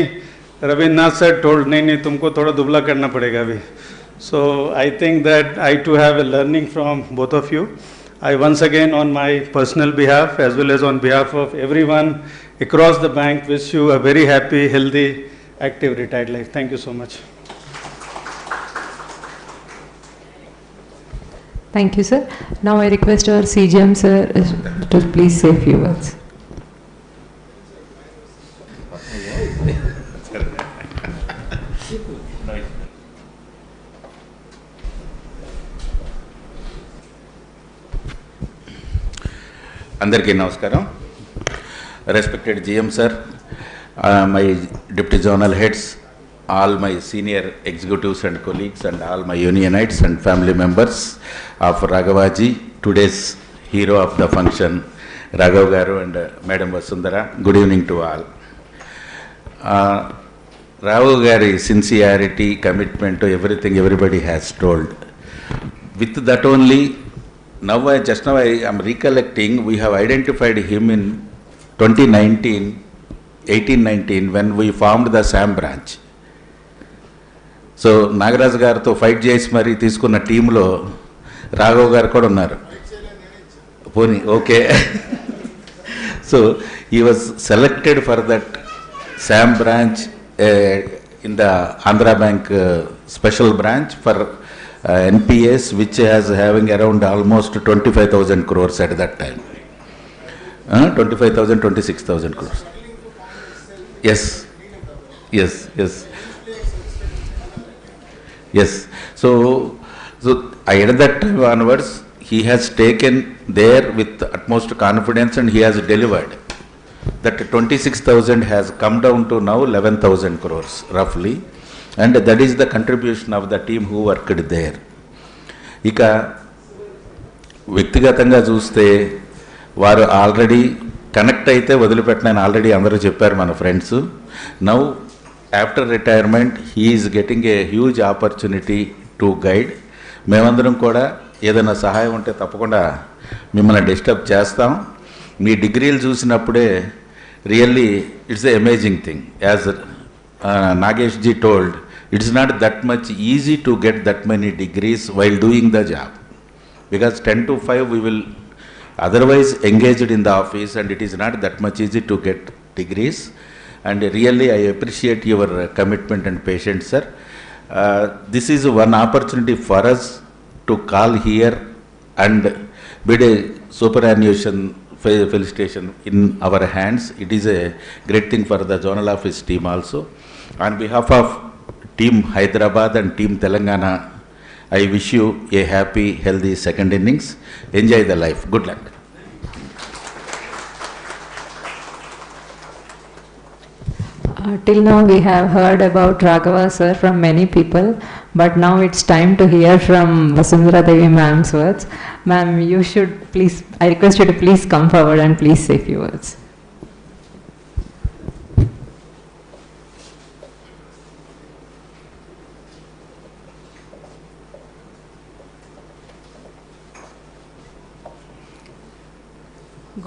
Ravindra sir told, nahi, tumko thoda dubla karna padega abhi. So I think that I too have a learning from both of you. I once again, on my personal behalf as well as on behalf of everyone across the bank, wish you a very happy, healthy, active retired life. Thank you so much. Thank you, sir. Now I request our CGM sir to please say a few words. అందరికీ నమస్కారం. Respected GM sir, my deputy zonal heads, all my senior executives and colleagues, and all my unionites and family members of Raghava ji, today's hero of the function, Raghava garu and Madam Vasundhara, good evening to all. Raghava gari sincerity, commitment to everything everybody has told. With that only, now I am recollecting, we have identified him in 1819 when we formed the SAM branch. So Nagaraj గారితో fight చేసి మరి తీసుకున్న టీంలో రాఘవ్ గారు కూడా ఉన్నారు. పోనీ okay. So he was selected for that SAM branch in the Andhra Bank special branch for NPS, which has having around almost 25,000 crores at that time. 25,000, 26,000 crores. Yes. So at that time onwards, he has taken there with utmost confidence, and he has delivered. That 26,000 has come down to now 11,000 crores roughly, and that is the contribution of the team who worked there. ఇక వ్యక్తిగతంగా చూస్తే వారు already connect అయితే వదిలిపెట్టినని already అందరూ చెప్పారు మన friends. Now after retirement he is getting a huge opportunity to guide. మేమందరం కూడా ఏదైనా సహాయం ఉంటే తప్పకుండా మిమ్మల్ని డిస్టర్బ్ చేస్తాం. మీ డిగ్రీలు చూసినప్పుడే really it's a amazing thing. As Nagesh ji told, it's not that much easy to get that many degrees while doing the job, because 10 to 5 we will otherwise engaged in the office, and it is not that much easy to get degrees. And really I appreciate your commitment and patience, sir. This is one opportunity for us to call here and bid a superannuation felicitation in our hands. It is a great thing for the zonal office team also. On behalf of team Hyderabad and team Telangana, I wish you a happy, healthy second innings. Enjoy the life. Good luck. Till now we have heard about Raghava sir from many people, but now it's time to hear from Vasundhara Devi ma'am's words. Ma'am, you should please, I request you to please come forward and please say a few words.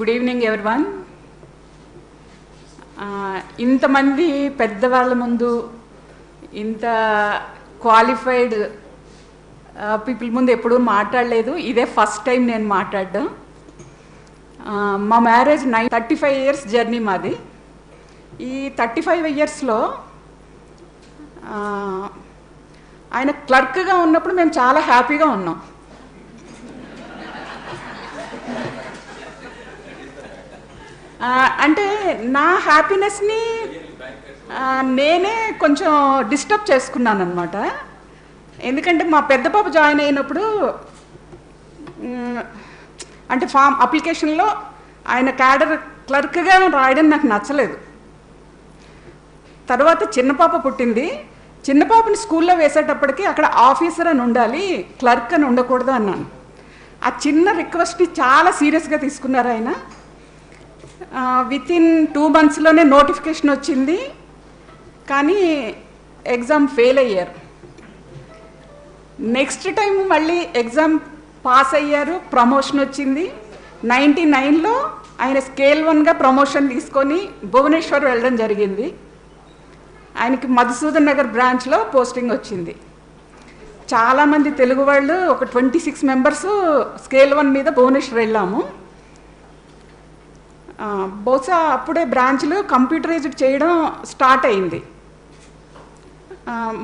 Good evening everyone. ఇంతమంది పెద్దవాళ్ళ ముందు ఇంత qualified people ముందు ఎప్పుడూ మాట్లాడలేదు. ఇదే first time నేను మాట్లాడడం. మా మ్యారేజ్ 35 ఇయర్స్ జర్నీ మాది. ఈ 35 ఇయర్స్లో ఆయన క్లర్క్గా ఉన్నప్పుడు మేము చాలా హ్యాపీగా ఉన్నాం. అంటే నా హ్యాపీనెస్ని నేనే కొంచెం డిస్టర్బ్ చేసుకున్నాను అనమాట. ఎందుకంటే మా పెద్ద పాప జాయిన్ అయినప్పుడు అంటే ఫామ్ అప్లికేషన్లో ఆయన క్యాడర్ క్లర్క్గా రాయడం నాకు నచ్చలేదు. తర్వాత చిన్న పాప పుట్టింది. చిన్న పాపని స్కూల్లో వేసేటప్పటికి అక్కడ ఆఫీసర్ అని ఉండాలి, క్లర్క్ అని ఉండకూడదు అన్నాను. ఆ చిన్న రిక్వెస్ట్ని చాలా సీరియస్గా తీసుకున్నారు ఆయన. వితిన్ 2 monthsలోనే నోటిఫికేషన్ వచ్చింది, కానీ ఎగ్జామ్ ఫెయిల్ అయ్యారు. నెక్స్ట్ టైం మళ్ళీ ఎగ్జామ్ పాస్ అయ్యారు, ప్రమోషన్ వచ్చింది. 99లో ఆయన స్కేల్ 1గా ప్రమోషన్ తీసుకొని భువనేశ్వర్ వెళ్ళడం జరిగింది. ఆయనకి మధుసూదన్ నగర్ బ్రాంచ్లో పోస్టింగ్ వచ్చింది. చాలామంది తెలుగు వాళ్ళు ఒక 26 members స్కేల్ 1 మీద భువనేశ్వర్ వెళ్ళాము. బహుశా అప్పుడే బ్రాంచ్లు కంప్యూటరైజ్డ్ చేయడం స్టార్ట్ అయింది.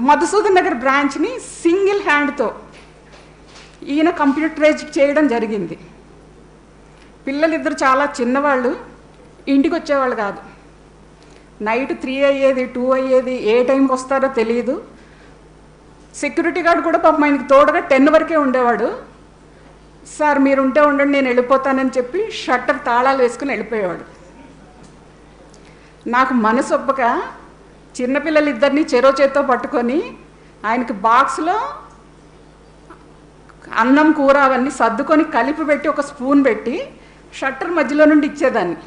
మధుసూదన్ నగర్ బ్రాంచ్ని సింగిల్ హ్యాండ్తో ఈయన కంప్యూటరైజ్డ్ చేయడం జరిగింది. పిల్లలిద్దరు చాలా చిన్నవాళ్ళు, ఇంటికి వచ్చేవాళ్ళు కాదు. నైట్ 3 అయ్యేది, 2 అయ్యేది, ఏ టైంకి వస్తారో తెలియదు. సెక్యూరిటీ గార్డ్ కూడా పాపం ఆయనకి తోడుగా 10 వరకే ఉండేవాడు. సార్ మీరు ఉంటే ఉండండి, నేను వెళ్ళిపోతానని చెప్పి షట్టర్ తాళాలు వేసుకుని వెళ్ళిపోయేవాడు. నాకు మనసు ఒప్పక చిన్నపిల్లలిద్దరిని చెరో చేత్తో పట్టుకొని ఆయనకి బాక్స్లో అన్నం కూర అవన్నీ సర్దుకొని కలిపి పెట్టి ఒక స్పూన్ పెట్టి షట్టర్ మధ్యలో నుండి ఇచ్చేదాన్ని.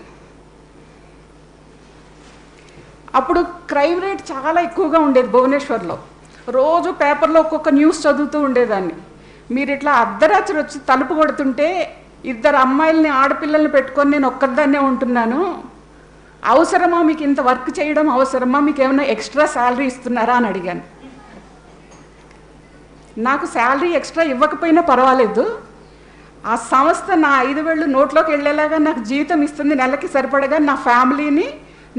అప్పుడు క్రైమ్ రేట్ చాలా ఎక్కువగా ఉండేది భువనేశ్వర్లో. రోజు పేపర్లో ఒక్కొక్క న్యూస్ చదువుతూ ఉండేదాన్ని. మీరు ఇట్లా అర్ధరాత్రి వచ్చి తలుపు కొడుతుంటే 2 అమ్మాయిల్ని ఆడపిల్లల్ని పెట్టుకొని నేను ఒక్కదాన్నే ఉంటున్నాను, అవసరమా మీకు ఇంత వర్క్ చేయడం, అవసరమా మీకు ఏమైనా ఎక్స్ట్రా శాలరీ ఇస్తున్నారా అని అడిగాను. నాకు శాలరీ ఎక్స్ట్రా ఇవ్వకపోయినా పర్వాలేదు, ఆ సంస్థ నా 5 వేళ్ళు నోట్లోకి వెళ్ళేలాగా నాకు జీతం ఇస్తుంది, నెలకి సరిపడగా నా ఫ్యామిలీని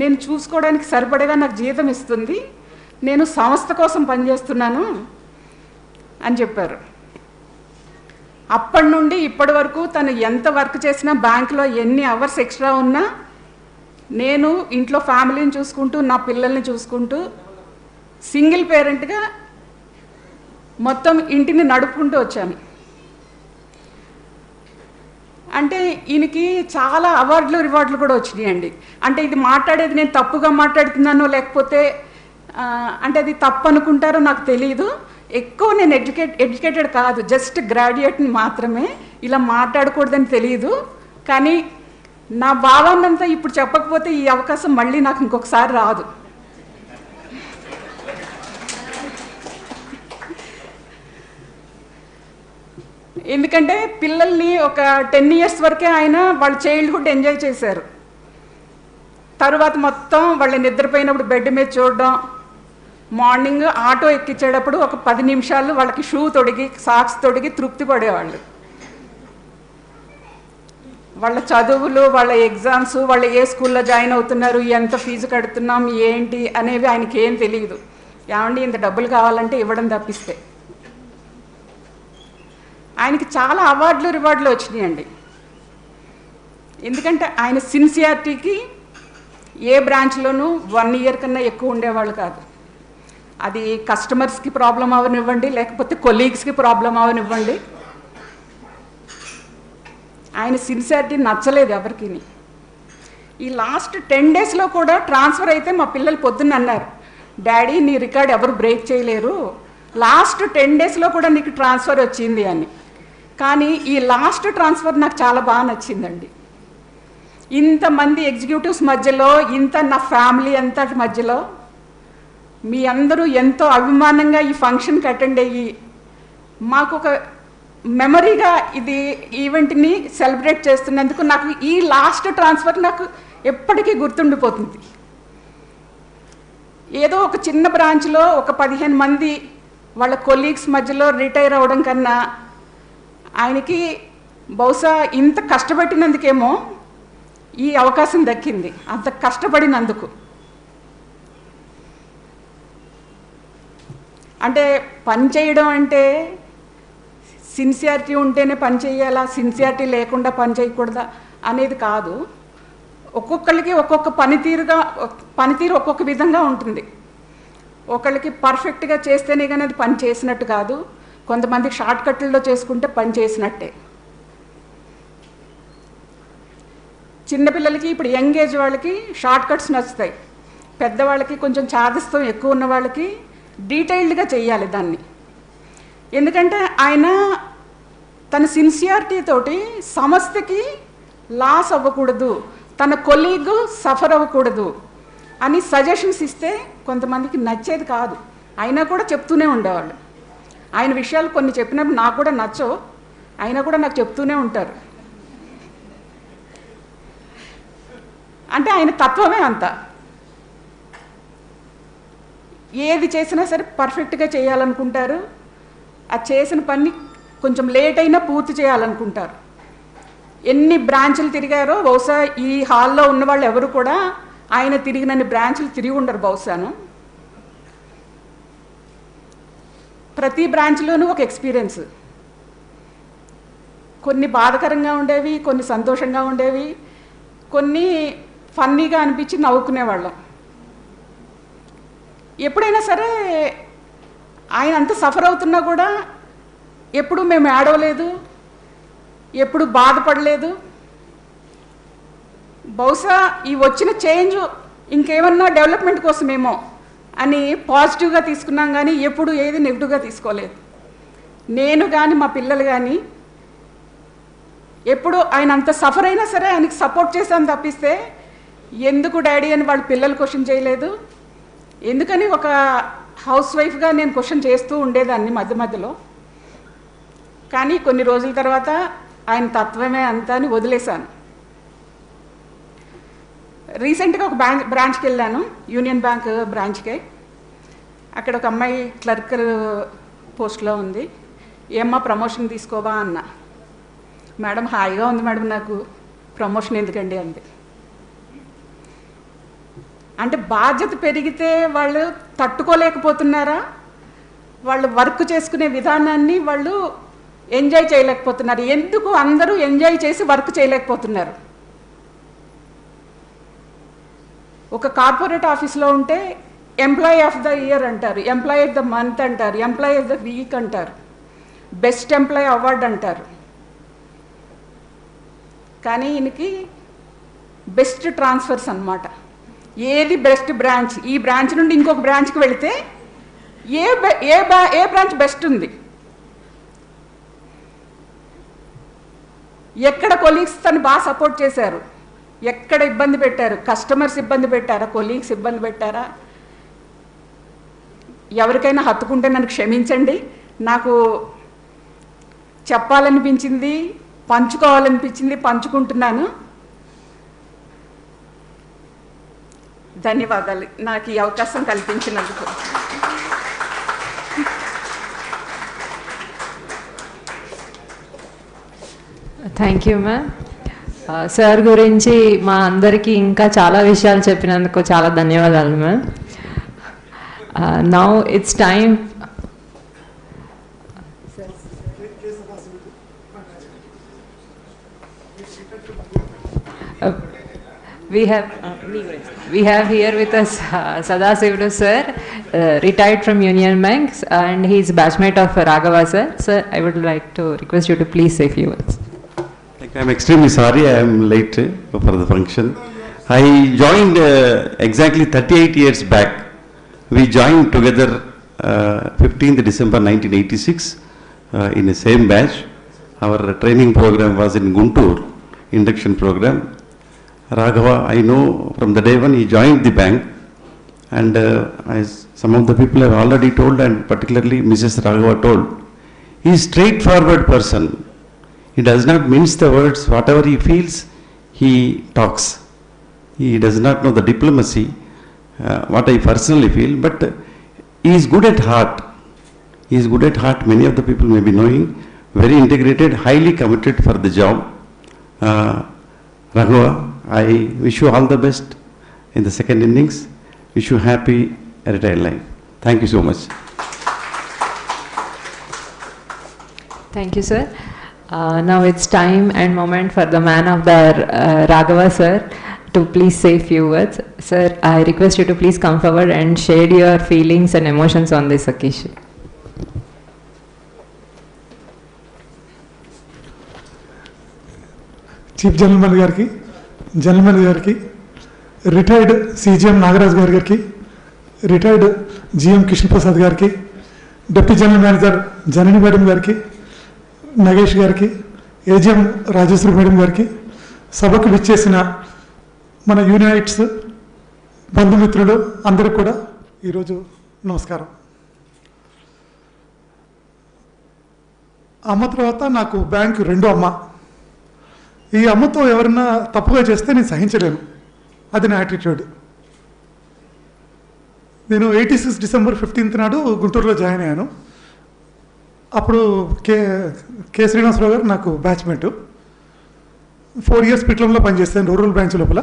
నేను చూసుకోవడానికి సరిపడగా నాకు జీతం ఇస్తుంది, నేను సంస్థ కోసం పనిచేస్తున్నాను అని చెప్పారు. అప్పటి నుండి ఇప్పటి వరకు తను ఎంత వర్క్ చేసినా, బ్యాంకులో ఎన్ని అవర్స్ ఎక్స్ట్రా ఉన్నా, నేను ఇంట్లో ఫ్యామిలీని చూసుకుంటూ నా పిల్లల్ని చూసుకుంటూ సింగిల్ పేరెంట్గా మొత్తం ఇంటిని నడుపుకుంటూ వచ్చాను. అంటే ఈయనకి చాలా అవార్డులు రివార్డులు కూడా వచ్చినాయండి. అంటే ఇది మాట్లాడేది నేను తప్పుగా మాట్లాడుతున్నానో లేకపోతే అంటే అది తప్పు అనుకుంటారో నాకు తెలియదు. ఎక్కువ నేను ఎడ్యుకేటెడ్ కాదు, జస్ట్ గ్రాడ్యుయేట్ని మాత్రమే, ఇలా మాట్లాడకూడదని తెలియదు. కానీ నా భావాన్నంతా ఇప్పుడు చెప్పకపోతే ఈ అవకాశం మళ్ళీ నాకు ఇంకొకసారి రాదు. ఎందుకంటే పిల్లల్ని ఒక 10 years వరకే ఆయన వాళ్ళ చైల్డ్హుడ్ ఎంజాయ్ చేశారు. తర్వాత మొత్తం వాళ్ళ నిద్రపోయినప్పుడు బెడ్ మీద చూడడం, మార్నింగ్ ఆటో ఎక్కించేటప్పుడు ఒక 10 నిమిషాలు వాళ్ళకి షూ తొడిగి సాక్స్ తొడిగి తృప్తి పడేవాళ్ళు. వాళ్ళ చదువులు, వాళ్ళ ఎగ్జామ్స్, వాళ్ళు ఏ స్కూల్లో జాయిన్ అవుతున్నారు, ఎంత ఫీజు కడుతున్నాం, ఏంటి అనేవి ఆయనకి ఏం తెలియదు. ఏమండి ఇంత డబ్బులు కావాలంటే ఇవ్వడం తప్పిస్తే. ఆయనకి చాలా అవార్డులు రివార్డులు వచ్చినాయండి. ఎందుకంటే ఆయన సిన్సియారిటీకి ఏ బ్రాంచ్లోనూ 1 year కన్నా ఎక్కువ ఉండేవాళ్ళు కాదు. అది కస్టమర్స్కి ప్రాబ్లం అవనివ్వండి, లేకపోతే కొలీగ్స్కి ప్రాబ్లం అవనివ్వండి, ఆయన సిన్సియారిటీ నచ్చలేదు ఎవరికి. ఈ లాస్ట్ 10 daysలో కూడా ట్రాన్స్ఫర్ అయితే మా పిల్లలు పొద్దున్న అన్నారు, డాడీ నీ రికార్డ్ ఎవరు బ్రేక్ చేయలేరు, లాస్ట్ 10 daysలో కూడా నీకు ట్రాన్స్ఫర్ వచ్చింది అని. కానీ ఈ లాస్ట్ ట్రాన్స్ఫర్ నాకు చాలా బాగా నచ్చిందండి. ఇంతమంది ఎగ్జిక్యూటివ్స్ మధ్యలో, ఇంత నా ఫ్యామిలీ అంతా మధ్యలో మీ అందరూ ఎంతో అభిమానంగా ఈ ఫంక్షన్కి అటెండ్ అయ్యి మాకు ఒక మెమరీగా ఇది ఈవెంట్ని సెలబ్రేట్ చేస్తున్నందుకు నాకు ఈ లాస్ట్ ట్రాన్స్ఫర్ నాకు ఎప్పటికీ గుర్తుండిపోతుంది. ఏదో ఒక చిన్న బ్రాంచ్లో ఒక 15 మంది వాళ్ళ కొలీగ్స్ మధ్యలో రిటైర్ అవ్వడం కన్నా ఆయనకి బహుశా ఇంత కష్టపడినందుకేమో ఈ అవకాశం దక్కింది, అంత కష్టపడినందుకు. అంటే పని చేయడం అంటే సిన్సియారిటీ ఉంటేనే పని చేయాలా, సిన్సియారిటీ లేకుండా పని చేయకూడదా అనేది కాదు. ఒక్కొక్కరికి ఒక్కొక్క పనితీరు ఒక్కొక్క విధంగా ఉంటుంది. ఒకళ్ళకి పర్ఫెక్ట్గా చేస్తేనే కానీ అది పని చేసినట్టు కాదు, కొంతమందికి షార్ట్ కట్లలో చేసుకుంటే పని చేసినట్టే. చిన్నపిల్లలకి ఇప్పుడు యంగ్ ఏజ్ వాళ్ళకి షార్ట్ కట్స్ నచ్చుతాయి, పెద్దవాళ్ళకి కొంచెం చాదస్తం ఎక్కువ ఉన్న వాళ్ళకి డీటెయిల్డ్గా చేయాలి దాన్ని. ఎందుకంటే ఆయన తన సిన్సియారిటీ తోటి సంస్థకి లాస్ అవ్వకూడదు, తన కొలీగ్ సఫర్ అవ్వకూడదు అని సజెషన్స్ ఇస్తే కొంతమందికి నచ్చేది కాదు, అయినా కూడా చెప్తూనే ఉండేవాళ్ళు. ఆయన విషయాలు కొన్ని చెప్పినప్పుడు నాకు కూడా నచ్చవు, అయినా కూడా నాకు చెప్తూనే ఉంటారు. అంటే ఆయన తత్వమే అంత. ఏది చేసినా సరే పర్ఫెక్ట్గా చేయాలనుకుంటారు, ఆ చేసిన పని కొంచెం లేట్ అయినా పూర్తి చేయాలనుకుంటారు. ఎన్ని బ్రాంచ్లు తిరిగారో బహుశా ఈ హాల్లో ఉన్న వాళ్ళు ఎవరు కూడా ఆయన తిరిగినన్ని బ్రాంచ్లు తిరిగి ఉండరు బహుశాను. ప్రతి బ్రాంచ్లోనూ ఒక ఎక్స్పీరియన్స్, కొన్ని బాధకరంగా ఉండేవి, కొన్ని సంతోషంగా ఉండేవి, కొన్ని ఫన్నీగా అనిపించి నవ్వుకునేవాళ్ళం. ఎప్పుడైనా సరే ఆయన అంత సఫర్ అవుతున్నా కూడా ఎప్పుడు మేము ఏడవలేదు, ఎప్పుడు బాధపడలేదు. బహుశా ఈ వచ్చిన చేంజ్ ఇంకేమన్నా డెవలప్మెంట్ కోసమేమో అని పాజిటివ్గా తీసుకున్నాం, కానీ ఎప్పుడు ఏది నెగిటివ్గా తీసుకోలేదు. నేను కానీ మా పిల్లలు కానీ ఎప్పుడు ఆయన అంత సఫర్ అయినా సరే ఆయనకి సపోర్ట్ చేశాను తప్పిస్తే ఎందుకు డాడీ అని వాళ్ళ పిల్లలు క్వశ్చన్ చేయలేదు. ఎందుకని ఒక హౌస్ వైఫ్గా నేను క్వశ్చన్ చేస్తూ ఉండేదాన్ని మధ్య మధ్యలో. కానీ కొన్ని రోజుల తర్వాత ఆయన తత్వమే అంతా అని వదిలేశాను. రీసెంట్గా ఒక బ్రాంచ్కి వెళ్ళాను, యూనియన్ బ్యాంక్ బ్రాంచ్కే. అక్కడ ఒక అమ్మాయి క్లర్క్ పోస్ట్లో ఉంది. ఏమ్మా ప్రమోషన్ తీసుకోవా అన్న. మేడం హాయిగా ఉంది మేడం, నాకు ప్రమోషన్ ఎందుకండి అంది. అంటే బాధ్యత పెరిగితే వాళ్ళు తట్టుకోలేకపోతున్నారా, వాళ్ళు వర్క్ చేసుకునే విధానాన్ని వాళ్ళు ఎంజాయ్ చేయలేకపోతున్నారు. ఎందుకు అందరూ ఎంజాయ్ చేసి వర్క్ చేయలేకపోతున్నారు? ఒక కార్పొరేట్ ఆఫీస్లో ఉంటే ఎంప్లాయీ ఆఫ్ ద ఇయర్ అంటారు, ఎంప్లాయీ ఆఫ్ ద మంత్ అంటారు, ఎంప్లాయీ ఆఫ్ ద వీక్ అంటారు, బెస్ట్ ఎంప్లాయీ అవార్డు అంటారు. కానీ ఈయనకి బెస్ట్ ట్రాన్స్ఫర్స్ అన్నమాట. ఏది బెస్ట్ బ్రాంచ్, ఈ బ్రాంచ్ నుండి ఇంకొక బ్రాంచ్కి వెళితే ఏ బ్రాంచ్ బెస్ట్ ఉంది, ఎక్కడ కొలీగ్స్ తను బాగా సపోర్ట్ చేశారు, ఎక్కడ ఇబ్బంది పెట్టారు, కస్టమర్స్ ఇబ్బంది పెట్టారా, కొలీగ్స్ ఇబ్బంది పెట్టారా. ఎవరికైనా హత్తుకుంటే నన్ను క్షమించండి, నాకు చెప్పాలనిపించింది, పంచుకోవాలనిపించింది, పంచుకుంటున్నాను. ధన్యవాదాలు నాకు ఈ అవకాశం కల్పించినందుకు. Thank you ma'am. సార్ గురించి మా అందరికీ ఇంకా చాలా విషయాలు చెప్పినందుకు చాలా ధన్యవాదాలు ma'am. Now it's time. We have here with us S.D.Road sir, retired from Union Bank, and he is batchmate of Raghava sir. Sir, I would like to request you to please say a few words. I am extremely sorry I am late for the function. I joined exactly 38 years back. We joined together 15th December 1986 in the same batch. Our training program was in Guntur, induction program. Raghava, I know from the day when he joined the bank, and as some of the people have already told, and particularly Mrs. Raghava told, he is a straightforward person. He does not mince the words. Whatever he feels, he talks. He does not know the diplomacy, what I personally feel, but he is good at heart. He is good at heart, many of the people may be knowing, very integrated, highly committed for the job. Raghava, I wish you all the best in the second innings. Wish you happy retired life. Thank you so much. Thank you, sir. Now it's time and moment for the man of the Raghava, sir, to please say a few words. Sir, I request you to please come forward and share your feelings and emotions on this occasion. Chief Gentleman Garki, retired CGM Nagaraj Garki, retired GM Kishan Prasad Garki, Deputy General Manager Janani Madam Garki, Nagesh Garki, AGM Rajeshwari Madam Garki, Sabaki Vichesina, Mana Unites, Bandhumitrudu, Andru Kuda, Iroju, Namaskaram. అమ్మ తర్వాత నాకు bank రెండో అమ్మ. ఈ అమ్మతో ఎవరన్నా తప్పుగా చేస్తే నేను సహించలేను, అది నా యాటిట్యూడ్. నేను 86 డిసెంబర్ 15th నాడు గుంటూరులో జాయిన్ అయ్యాను. అప్పుడు కె శ్రీనివాసరావు గారు నాకు బ్యాచ్మేట్. 4 years పిట్లంలో పనిచేస్తాను రూరల్ బ్రాంచ్ లోపల.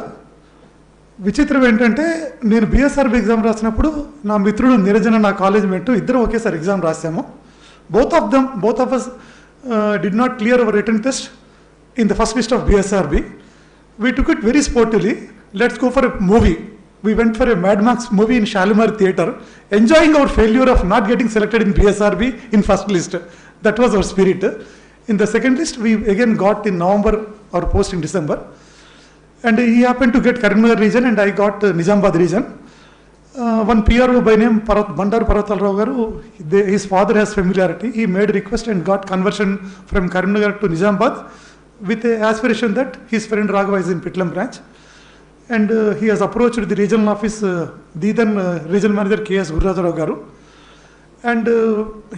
విచిత్రం ఏంటంటే నేను బిఎస్ఆర్బి ఎగ్జామ్ రాసినప్పుడు నా మిత్రుడు నిరంజన, నా కాలేజ్ మేట్, ఇద్దరు ఒకేసారి exam రాసాము. Both of us did not clear our written test in the first list of BSRB. We took it very sportively. Let's go for a movie. We went for a Mad Max movie in Shalimar Theatre, enjoying our failure of not getting selected in BSRB in first list. That was our spirit. In the second list, we again got in November our post in December. And he happened to get Karimnagar region and I got Nizamabad region. One PRO by name Bandar Paratal Garu, his father has familiarity. He made a request and got conversion from Karimnagar to Nizamabad with an aspiration that his friend Raghava is in Pitlam branch. And he has approached the regional office, the then regional manager K.S. Gurrajarav Garu. And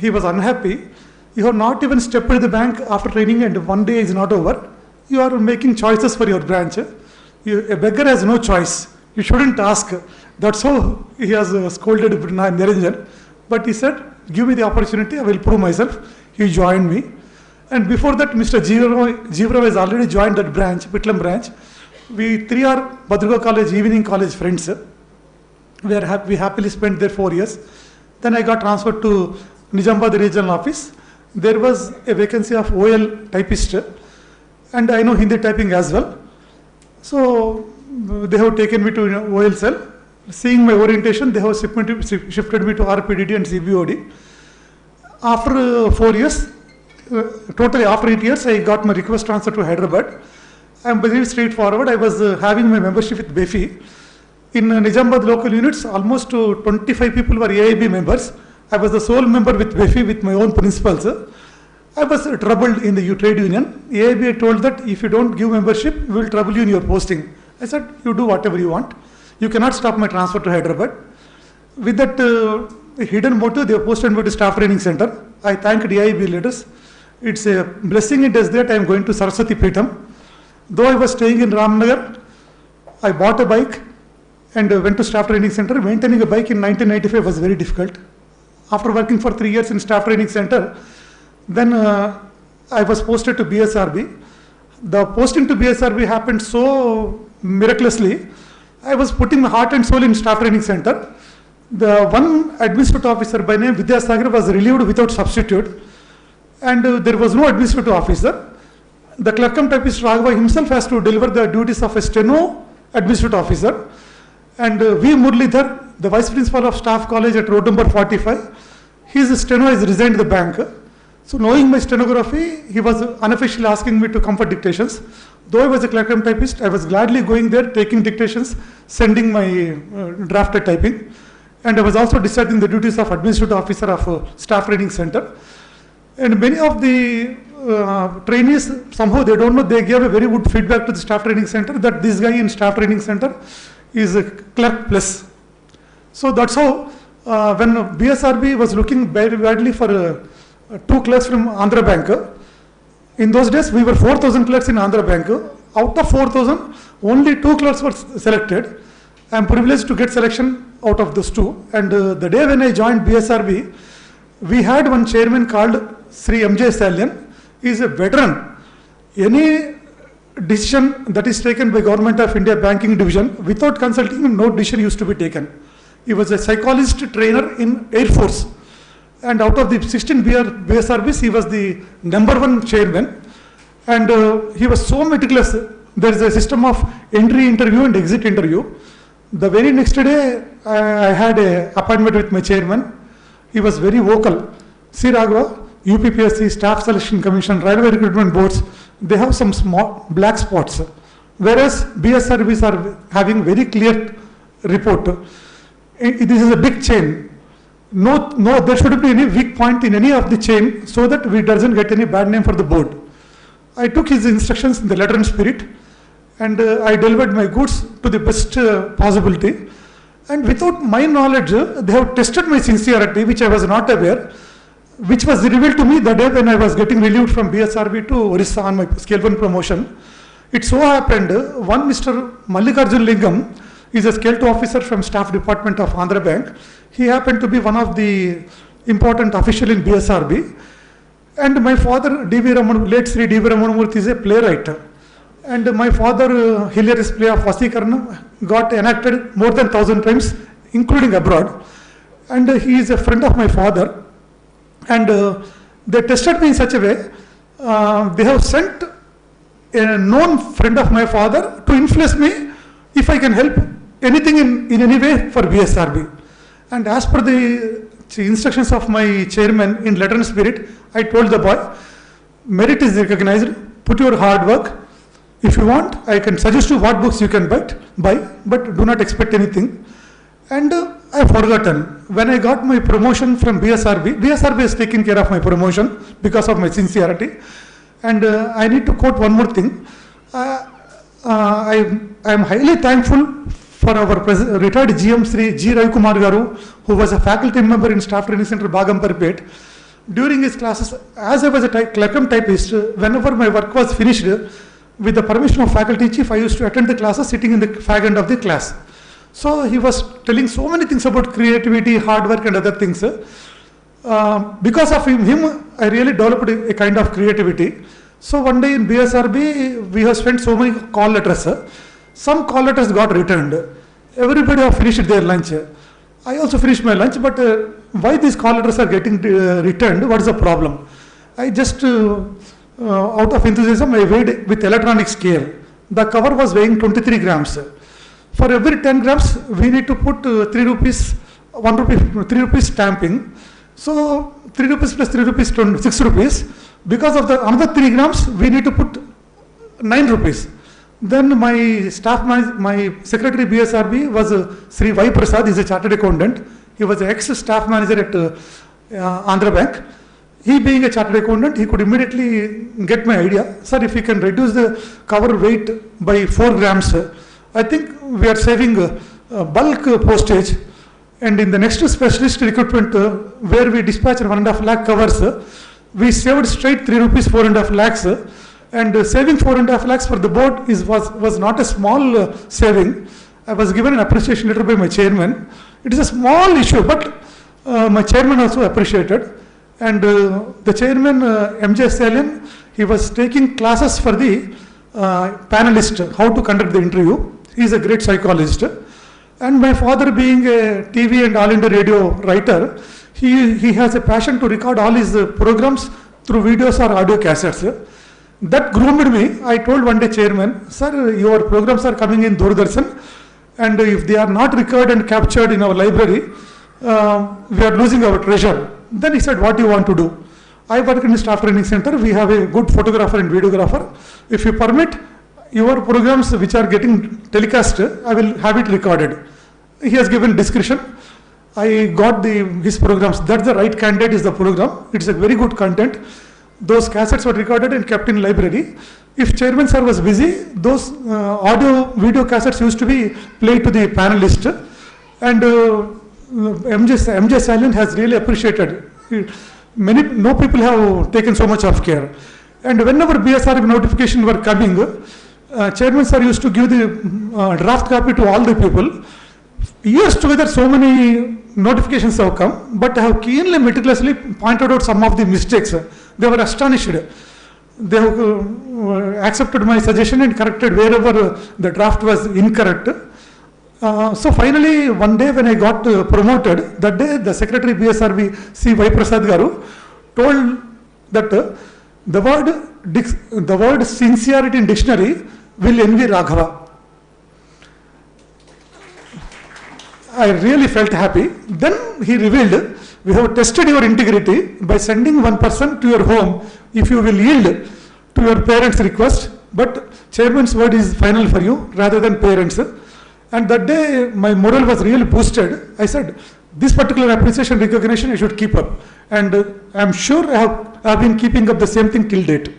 he was unhappy. You have not even stepped into the bank after training and one day is not over. You are making choices for your branch. A beggar has no choice. You shouldn't ask. That's how he has scolded Niranjan. But he said, give me the opportunity, I will prove myself. He joined me. And before that, Mr. Jeevarao has already joined that branch, Pitlam branch. We three are Badruga College, evening college friends. We happily spent there 4 years. Then I got transferred to Nizamabad regional office. There was a vacancy of OL typist. And I know Hindi typing as well. So they have taken me to OL cell. Seeing my orientation, they have shifted me to RPDD and CBOD. After 4 years, totally after 8 years, I got my request transfer to Hyderabad. I am very straightforward. I was having my membership with BEFI. In Nizamabad local units, almost 25 people were AIB members. I was the sole member with BEFI with my own principals. I was troubled in the trade union. AIB told that if you don't give membership, we will trouble you in your posting. I said, you do whatever you want. You cannot stop my transfer to Hyderabad. With that hidden motive, they posted me to staff training center. I thank DIB leaders. It's a blessing it is that I am going to Saraswati Peetham. Though I was staying in Ramnagar, I bought a bike and went to staff training center. Maintaining a bike in 1995 was very difficult. After working for 3 years in staff training center, then I was posted to BSRB. The posting to BSRB happened so miraculously. I was putting my heart and soul in staff training center. The one administrative officer by name Vidyasagar was relieved without substitute, and there was no administrative officer. The clerk cum typist Raghava himself has to deliver the duties of a steno administrative officer. And V. Murlidhar, the vice principal of staff college at road number 45, his steno has resigned the bank. So knowing my stenography, he was unofficially asking me to come for dictations. Though I was a clerk cum typist, I was gladly going there, taking dictations, sending my drafted typing. And I was also discharging the duties of administrative officer of staff training center. And many of the trainees, somehow they don't know, they gave a very good feedback to the staff training center that this guy in staff training center is a clerk plus. So that's how when BSRB was looking very badly for 2 clerks from Andhra Bank. In those days, we were 4,000 clerks in Andhra Bank. Out of 4,000, only 2 clerks were selected. I am privileged to get selection out of those 2. And the day when I joined BSRB, we had one chairman called Sri M.J. Salian. He is a veteran. Any decision that is taken by Government of India Banking Division, without consulting him, no decision used to be taken. He was a psychologist trainer in Air Force. And out of the 16 BSRBs, he was the #1 chairman. And he was so meticulous. There is a system of entry interview and exit interview. The very next day, I had an appointment with my chairman. He was very vocal. See, Raghava, UPPSC, Staff Selection Commission, Railway Recruitment Boards, they have some small black spots. Whereas BSRBs are having very clear report. This is a big chain. No, there shouldn't be any weak point in any of the chain so that we doesn't get any bad name for the board. I took his instructions in the letter and spirit, and I delivered my goods to the best possibility. And without my knowledge, they have tested my sincerity, which I was not aware, which was revealed to me the day when I was getting relieved from BSRB to Orissa on my scale 1 promotion. It so happened, one Mr. Mallikarjun Lingam is a scale 2 officer from staff department of Andhra Bank. He happened to be one of the important official in BSRB. And my father, late Sri D.V. Ramanamurthy, is a playwright. And my father, hilarious play of Vasikarna, got enacted more than 1,000 times, including abroad. And he is a friend of my father. And they tested me in such a way, they have sent a known friend of my father to influence me if I can help anything in any way for BSRB. And as per the instructions of my chairman in letter and spirit, I told the boy, merit is recognized, put your hard work. If you want, I can suggest you what books you can buy, but do not expect anything. And I have forgotten. When I got my promotion from BSRB has taken care of my promotion because of my sincerity. And I need to quote one more thing. I am highly thankful for our retired GM Sri G. Ravikumar Garu, who was a faculty member in Staff Training Center, Bagamparipet. During his classes, as I was a clerkam typist, whenever my work was finished, with the permission of faculty chief, I used to attend the classes sitting in the fag end of the class. So he was telling so many things about creativity, hard work and other things. Because of him, I really developed a kind of creativity. So one day in BSRB, we have spent so many call letters. Some call letters got returned. Everybody have finished their lunch. I also finished my lunch, but why these call letters are getting returned? What is the problem? I just, out of enthusiasm, I weighed with electronic scale. The cover was weighing 23 grams. For every 10 grams, we need to put 3 rupees, 1 rupee, 3 rupees stamping. So 3 rupees plus 3 rupees, 6 rupees. Because of the another 3 grams, we need to put 9 rupees. Then my staff, my secretary BSRB was Sri Y. Prasad. He is a chartered accountant. He was an ex-staff manager at Andhra Bank. He being a chartered accountant, he could immediately get my idea. Sir, if we can reduce the cover weight by 4 grams, I think we are saving bulk postage. And in the next specialist recruitment, where we dispatch 1.5 lakh covers, we saved straight 3 rupees 4.5 lakhs. And saving 4.5 lakhs for the board was not a small saving. I was given an appreciation letter by my chairman. It is a small issue, but my chairman also appreciated. And the chairman, M.J. Salian, he was taking classes for the panelist, how to conduct the interview. He is a great psychologist. And my father being a TV and All India Radio writer, he has a passion to record all his programs through videos or audio cassettes. That groomed me. I told one day chairman, sir, your programs are coming in Doordarshan, and if they are not recorded and captured in our library, we are losing our treasure. Then he said, what do you want to do? I work in the staff training center. We have a good photographer and videographer. If you permit, your programs which are getting telecast, I will have it recorded. He has given discretion. I got his programs. That's the right candidate is the program. It's a very good content. Those cassettes were recorded and kept in library. If chairman sir was busy, those audio video cassettes used to be played to the panelist. And M.J. Salian has really appreciated. No people have taken so much of care. And whenever BSRB notification were coming, chairman sir used to give the draft copy to all the people. Years together, so many notifications have come, but I have keenly, meticulously pointed out some of the mistakes. They were astonished. They have accepted my suggestion and corrected wherever the draft was incorrect. So finally, one day when I got promoted, that day the Secretary BSRB C. Y. Prasad Garu told that the word sincerity in dictionary will envy Raghava. I really felt happy. Then he revealed, we have tested your integrity by sending one person to your home if you will yield to your parents' request, but chairman's word is final for you rather than parents. And that day my morale was really boosted. I said, this particular appreciation recognition I should keep up. And I'm sure I have been keeping up the same thing till date.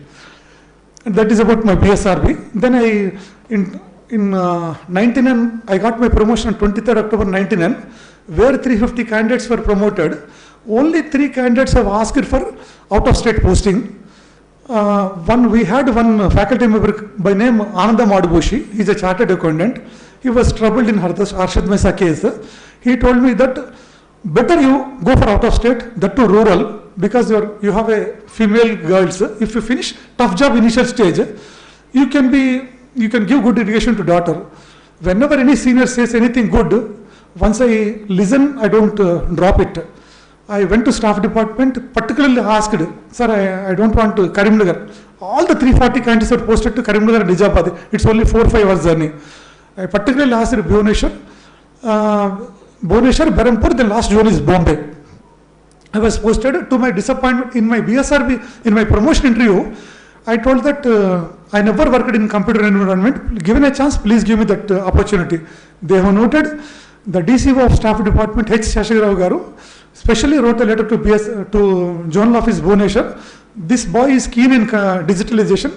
And that is about my BSRB. Then in 99, I got my promotion on 23rd October 99, where 350 candidates were promoted. Only 3 candidates have asked for out-of-state posting. We had one faculty member by name Ananda Madhubushi. He's a chartered accountant. He was troubled in Arshad Mesa case. He told me that better you go for out-of-state, that too rural, because you have a female girls. If you finish tough job initial stage, you can give good education to daughter. Whenever any senior says anything good, once I listen, I don't drop it. I went to staff department, particularly asked, sir, I don't want to Karimnagar. All the 340 candidates were posted to Karimnagar and Nizamabad. It's only 4-5 hours journey. I particularly asked Bhubaneswar, Berhampur, the last zone is Bombay. I was posted. To my disappointment, in my BSRB, in my promotion interview, I told that I never worked in computer environment. Given a chance, please give me that opportunity. They have noted. The DCO of staff department, H. Shashirao Garu, specially wrote a letter to Zonal office Bhubaneswar. This boy is keen in digitalization.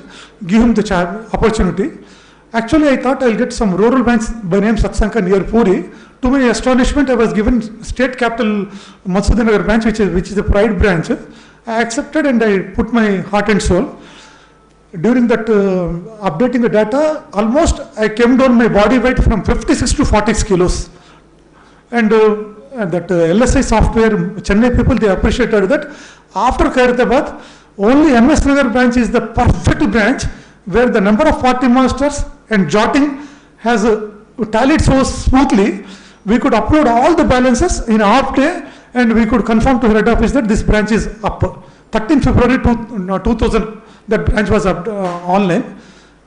Give him the opportunity. Actually, I thought I'll get some rural branch by name Satsanka near Puri. To my astonishment, I was given state capital Matsudanagar branch, which is a pride branch. I accepted and I put my heart and soul. During that updating the data, almost I came down my body weight from 56 to 46 kilos. And that LSI software, Chennai people, they appreciated that. After Khairatabad, only NS Nagar branch is the perfect branch where the number of party masters and jotting has tallied so smoothly. We could upload all the balances in a half day and we could confirm to head office that this branch is up. 13 February 2000, that branch was up online.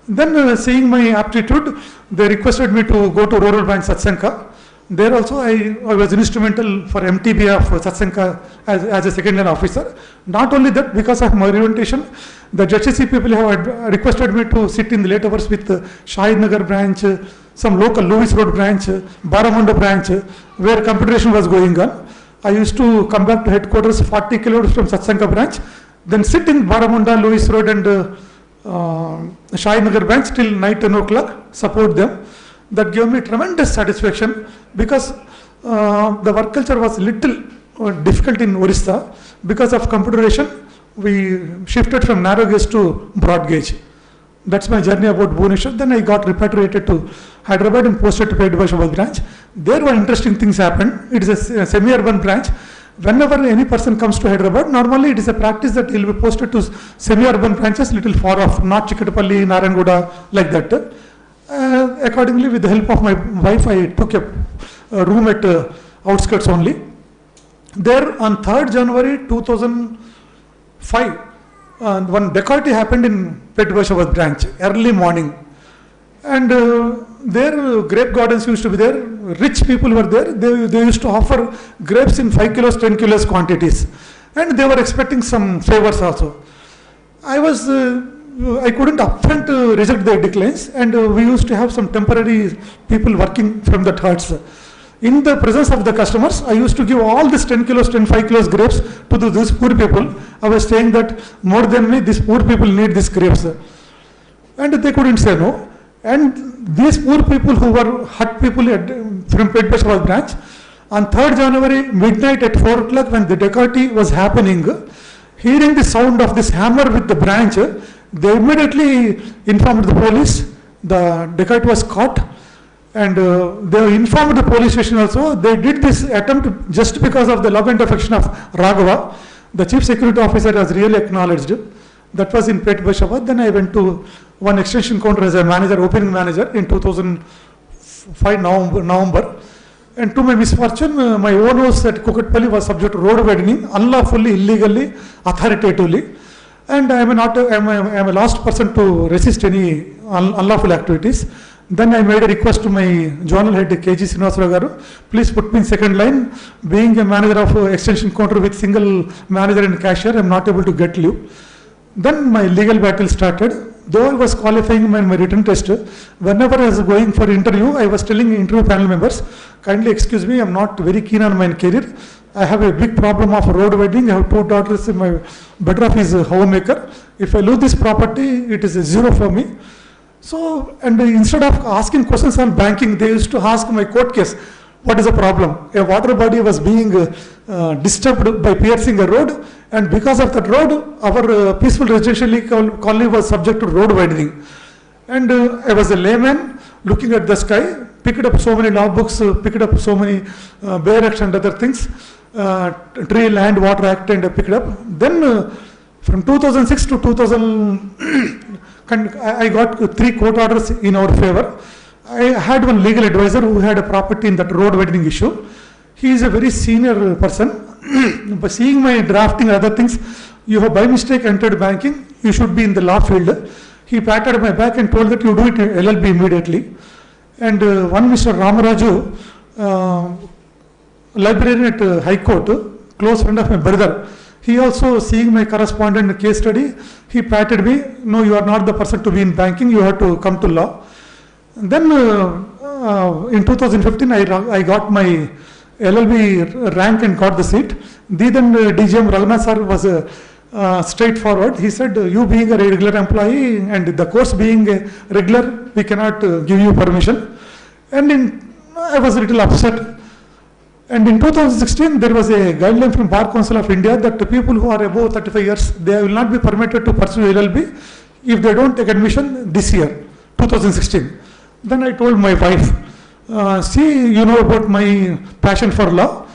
Then seeing my aptitude, they requested me to go to rural branch Satsanka. There also I was instrumental for MTB of Satsanka as a second line officer. Not only that, because of my orientation, the JCC people have requested me to sit in the late hours with Shahid Nagar branch, some local Lewis Road branch, Baramunda branch, where computation was going on. I used to come back to headquarters 40 kilometers from Satsanka branch, then sit in Baramunda, Lewis Road and Shahid Nagar branch till night 10 o'clock, support them. That gave me tremendous satisfaction because the work culture was little difficult in Orissa. Because of computerization, we shifted from narrow gauge to broad gauge. That's my journey about Bhubaneswar. Then I got repatriated to Hyderabad and posted to Hyderabad branch. There were interesting things happened. It is a semi-urban branch. Whenever any person comes to Hyderabad, normally it is a practice that he will be posted to semi-urban branches little far off, not Chikatapalli, Narangoda, like that. Accordingly, with the help of my wife, I took a room at outskirts only. There on 3rd January 2005, one dacoity happened in Petbashawat branch, early morning. And there grape gardens used to be there, rich people were there, they used to offer grapes in 5 kilos, 10 kilos quantities. And they were expecting some favors also. I couldn't upfront reject their declines, and we used to have some temporary people working from the huts. In the presence of the customers, I used to give all these 10 kilos, 5 kilos grapes to these poor people. I was saying that more than me, these poor people need these grapes. And they couldn't say no. And these poor people who were hut people from Petbashawat branch, on 3rd January, midnight at 4 o'clock, when the dacoity was happening, hearing the sound of this hammer with the branch, they immediately informed the police. The dacoit was caught. And they informed the police station also. They did this attempt just because of the love and affection of Raghava. The chief security officer has really acknowledged. That was in Pet Bashabad. Then I went to one extension counter as a manager, opening manager in 2005 November. And to my misfortune, my own house at Kukatpalli was subject to road widening, unlawfully, illegally, authoritatively. And I am a last person to resist any unlawful activities. Then I made a request to my zonal head, KG Srinivasarao garu, please put me in second line. Being a manager of extension counter with single manager and cashier, I am not able to get leave. Then my legal battle started. Though I was qualifying my written test, whenever I was going for interview, I was telling interview panel members, kindly excuse me, I am not very keen on my career. I have a big problem of road widening. I have 2 daughters. My better off is a homemaker. If I lose this property, it is a zero for me. So, and instead of asking questions on banking, they used to ask my court case, what is the problem? A water body was being disturbed by piercing a road, and because of that road, our peaceful residential colony was subject to road widening. And I was a layman looking at the sky, picked up so many law books, picked up so many Bear Act and other things, Tree, Land, Water Act, and picked up. Then from 2006 to 2000, I got 3 court orders in our favor. I had one legal advisor who had a property in that road widening issue. He is a very senior person. But seeing my drafting and other things, you have by mistake entered banking, you should be in the law field. He patted my back and told that you do it in LLB immediately. And one Mr. Ramaraju, librarian at High Court, close friend of my brother, he also seeing my correspondent case study, he patted me, no, you are not the person to be in banking, you have to come to law. And then in 2015, I got my LLB rank and got the seat. Then DGM Raghava sir was straightforward. He said, you being a regular employee and the course being a regular, we cannot give you permission. And I was a little upset. And in 2016, there was a guideline from Bar Council of India that the people who are above 35 years, they will not be permitted to pursue LLB if they don't take admission this year, 2016. Then I told my wife, see, you know about my passion for law,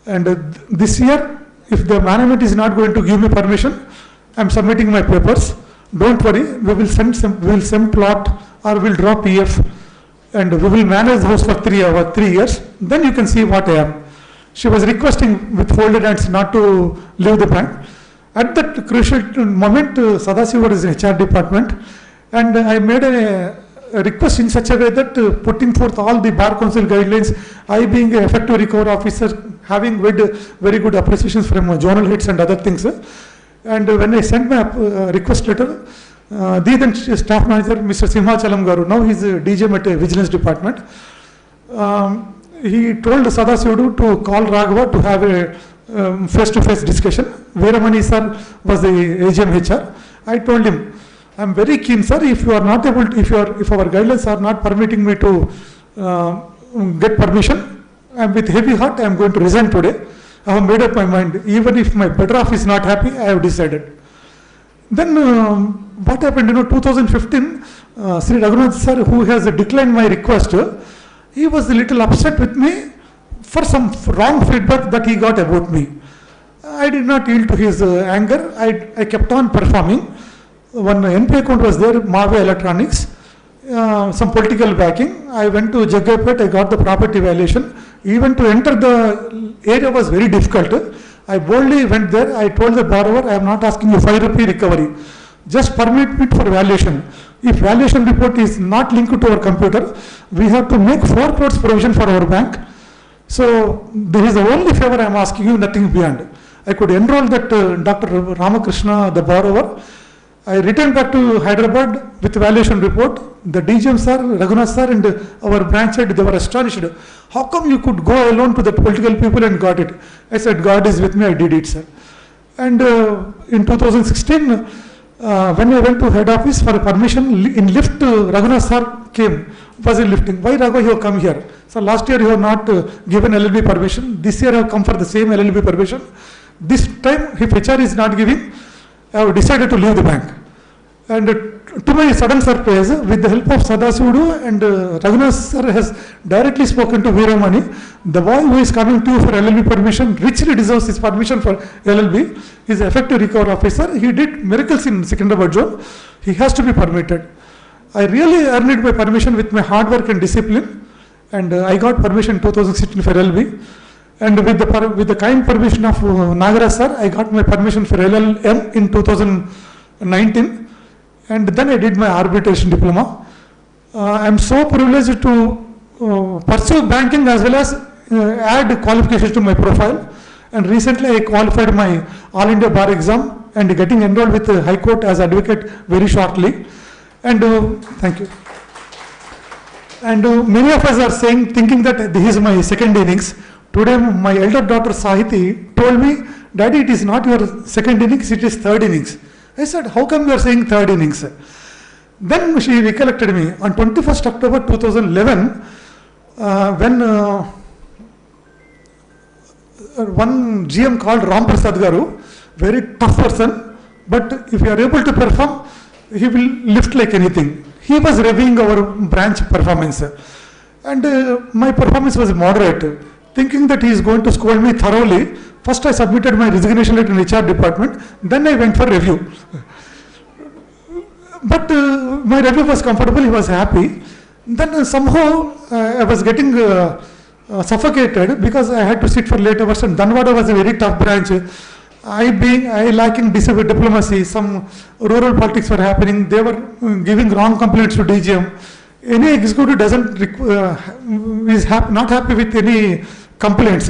and this year, if the management is not going to give me permission, I am submitting my papers. Don't worry, we will send plot or we will draw PF, and we will manage the house for 3 years. Then you can see what I am. She was requesting with folded hands not to leave the bank. At that crucial moment, Sadasiva is in HR department, and I made a request in such a way that putting forth all the Bar Council guidelines, I being an effective recovery officer, having very good appreciations from zonal heads and other things. And when I sent my request letter, the then staff manager, Mr. Simhachalam Garu, now he is a DGM at a vigilance department. He told Sadasiva to call Raghava to have a face-to-face discussion. Veeramani sir was the AGM HR. I told him, I am very keen, sir. If you are not able to, if our guidelines are not permitting me to get permission, I am with heavy heart. I am going to resign today. I have made up my mind. Even if my better half is not happy, I have decided. Then what happened? 2015, Sri Raghunath sir, who has declined my request, he was a little upset with me for some wrong feedback that he got about me. I did not yield to his anger. I kept on performing. One NP account was there, Mave Electronics, some political backing. I went to Jaggapet, I got the property valuation. Even to enter the area was very difficult. I boldly went there. I told the borrower, I am not asking you 5 rupee recovery. Just permit me for valuation. If valuation report is not linked to our computer, we have to make 4 crores provision for our bank. So this is the only favor I am asking you, nothing beyond. I could enroll that Dr. Ramakrishna, the borrower. I returned back to Hyderabad with valuation report. The DGM sir, Raghunath sir, and our branch head, they were astonished. How come you could go alone to the political people and got it? I said, God is with me, I did it, sir. And in 2016, when I went to head office for permission, in lift, Raghunath sir came, was in lifting. Why Raghava, you have come here? So last year you have not given LLB permission. This year I have come for the same LLB permission. This time, if HR is not giving, I have decided to leave the bank. And to my sudden surprise, with the help of Sadasivudu and Raghunath sir has directly spoken to Veeramani, the boy who is coming to for LLB permission richly deserves his permission for LLB. He is effective recovery officer. He did miracles in Secunderabad zone. He has to be permitted. I really earned my permission with my hard work and discipline, and I got permission in 2016 for LLB. And with the kind permission of Nagaraj sir, I got my permission for LLM in 2019. And then I did my arbitration diploma. I am so privileged to pursue banking as well as add qualifications to my profile. And recently I qualified my All India Bar exam and getting enrolled with the High Court as advocate very shortly. And thank you. And many of us are thinking that this is my second innings. Today my elder daughter Sahiti told me, Daddy, it is not your second innings, it is third innings. I said, how come you are saying third innings? Then she recollected me on 21st October 2011, when one GM called Ram Prasad Garu, very tough person, but if you are able to perform, he will lift like anything. He was reviewing our branch performance. And my performance was moderate. Thinking that he is going to scold me thoroughly, first I submitted my resignation letter in HR department, then I went for review. But my review was comfortable, he was happy. Then somehow I was getting suffocated because I had to sit for late hours, and Dhanwada was a very tough branch. I lacking diplomacy, some rural politics were happening, they were giving wrong complaints to DGM. Any executive is not happy with any complaints.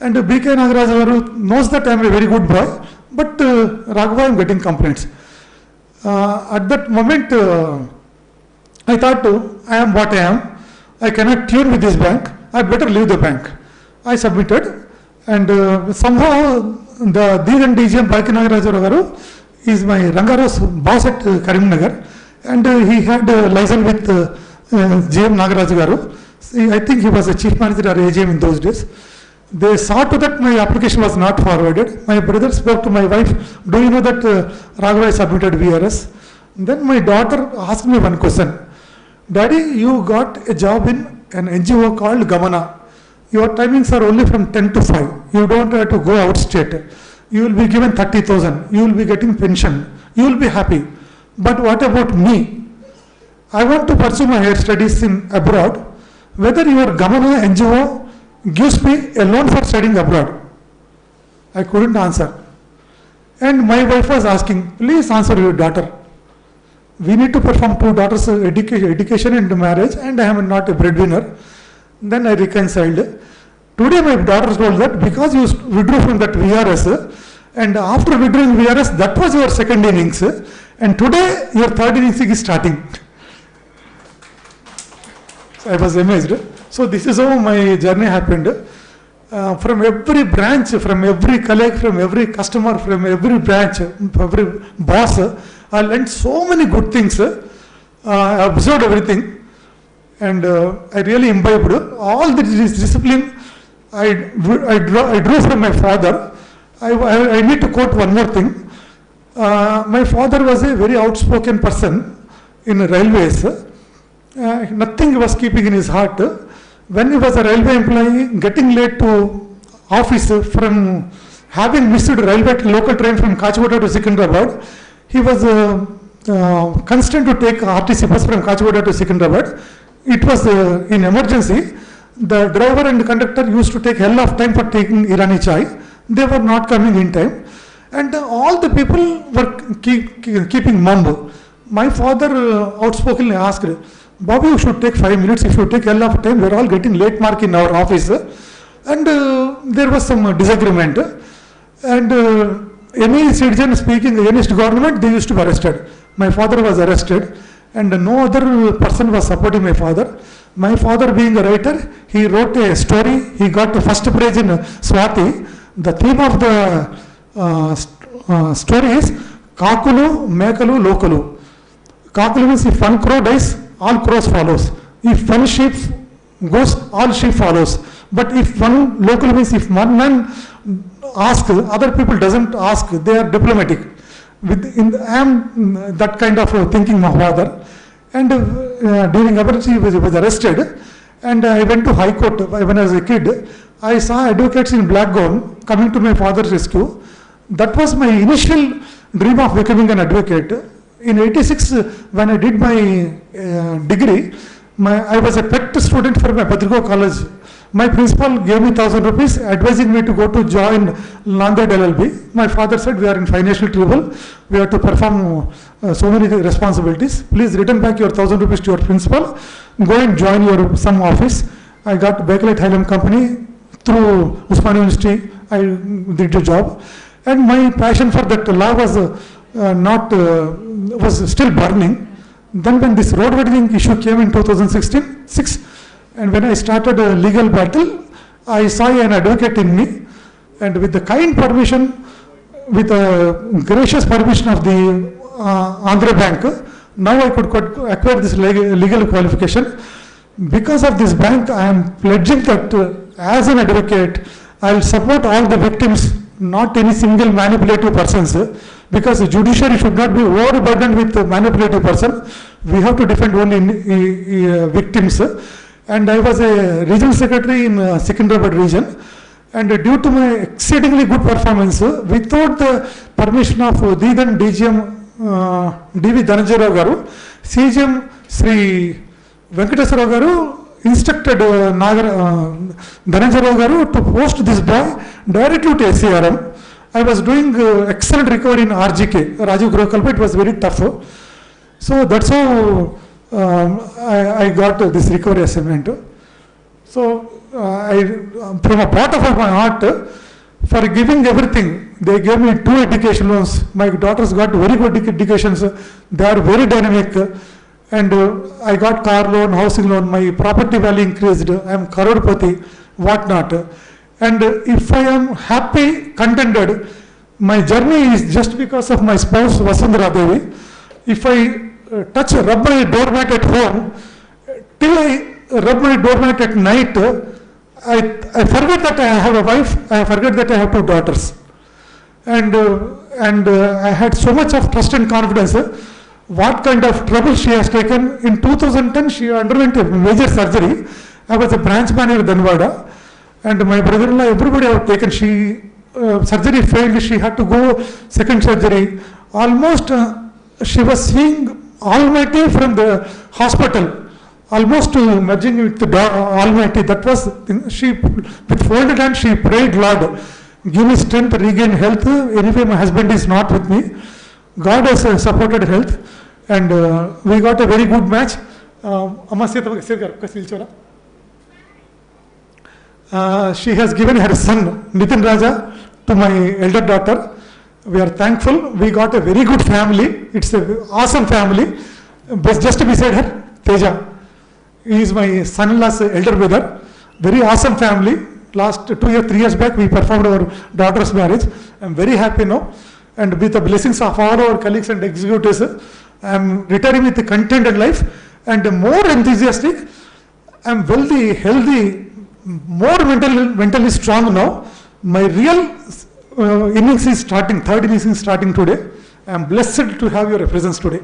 And B.K. Nagaraj knows that I am a very good boy, but Raghava I am getting complaints. At that moment, I thought, I am what I am. I cannot tune with this bank. I better leave the bank. I submitted, and somehow the then DGM B.K. Nagaraj is my Rangaro's boss at Karimnagar, and he had a license with GM Nagaraj Garu. I think he was a chief manager or AGM in those days. They saw to that my application was not forwarded. My brother spoke to my wife, do you know that Raghava submitted VRS? Then my daughter asked me one question. Daddy, you got a job in an NGO called Gamana. Your timings are only from 10 to 5. You don't have to go out state. You will be given 30,000. You will be getting pension. You will be happy. But what about me? I want to pursue my higher studies in abroad. Whether your Gamana NGO gives me a loan for studying abroad. I couldn't answer. And my wife was asking, please answer your daughter. We need to perform two daughters' education and marriage, and I am not a breadwinner. Then I reconciled. Today my daughter told that because you withdrew from that VRS, and after withdrawing VRS, that was your second innings, and today your third innings is starting. So I was amazed. So this is how my journey happened. From every branch, from every colleague, from every customer, from every branch, from every boss, I learned so many good things. I observed everything, and I really imbibed all this discipline. I drew from my father. I need to quote one more thing. My father was a very outspoken person in railways. Nothing he was keeping in his heart. When he was a railway employee, getting late to office from having missed railway local train from Kachigota to Secunderabad, he was constrained to take RTC bus from Kachigota to Secunderabad. It was in emergency. The driver and the conductor used to take hell of time for taking Irani chai. They were not coming in time. And all the people were keeping mum. My father outspokenly asked, Bobby, you should take 5 minutes. If you take hell of time, we are all getting late mark in our office. And there was some disagreement. And any citizen speaking against government, they used to be arrested. My father was arrested, and no other person was supporting my father. My father, being a writer, he wrote a story. He got the first prize in Swati. The theme of the story is Kakulu, Mekalu, Lokalu. Kakulu means if one crow dies, all crows follows. If one sheep goes, all sheep follows. But if one local means if one man asks, other people doesn't ask, they are diplomatic. I am that kind of thinking my father. And during emergency, he was arrested. And I went to High Court when I was a kid. I saw advocates in black gown coming to my father's rescue. That was my initial dream of becoming an advocate. In '86, when I did my degree, I was a pet student for my Bunglow college. My principal gave me 1,000 rupees, advising me to go to join Nanded LLB. My father said, we are in financial trouble. We have to perform so many responsibilities. Please return back your 1,000 rupees to your principal. Go and join some office. I got Bakelite Hylam company through Usmania University. I did the job. And my passion for that law was was still burning. Then when this road widening issue came in 2006, and when I started a legal battle, I saw an advocate in me, and with the kind permission, with a gracious permission of the Andhra Bank, now I could acquire this legal qualification. Because of this bank, I am pledging that as an advocate, I will support all the victims, not any single manipulative persons, because the judiciary should not be overburdened with a manipulative person. We have to defend only victims. And I was a regional secretary in Secunderabad region. And due to my exceedingly good performance, without the permission of the then DGM D.V. Dhananjay Garu, CGM Sri Venkateswara Garu instructed Dhananjay Garu to post this boy directly to SCRM. I was doing excellent recovery in RGK, Rajiv Gurukhalpa. It was very tough. So that's how I got this recovery assignment. So from a bottom of my heart, for giving everything, they gave me 2 education loans. My daughters got very good educations. They are very dynamic. And I got car loan, housing loan. My property value increased. I am crorepati, whatnot. And if I am happy, contented, my journey is just because of my spouse, Vasundhara Devi. If I rub my doormat at home, till I rub my doormat at night, I forget that I have a wife, I forget that I have 2 daughters. And I had so much of trust and confidence. What kind of trouble she has taken. In 2010, she underwent a major surgery. I was a branch manager in Dhanwada. And my brother-in-law, everybody have taken. Surgery failed, she had to go second surgery. Almost, she was seeing Almighty from the hospital, almost merging with the Almighty. That was, she, with folded hands, she prayed, Lord, give me strength, regain health. Anyway, my husband is not with me. God has supported health, and we got a very good match. She has given her son, Nitin Raja, to my elder daughter. We are thankful. We got a very good family. It's an awesome family. But just beside her, Teja. He is my son-in-law's elder brother. Very awesome family. Last 3 years back, we performed our daughter's marriage. I'm very happy now. And with the blessings of all our colleagues and executives, I'm retiring with content and life and more enthusiastic. I'm wealthy, healthy, more mentally strong now. My real innings is starting, third innings is starting today. I am blessed to have your presence today.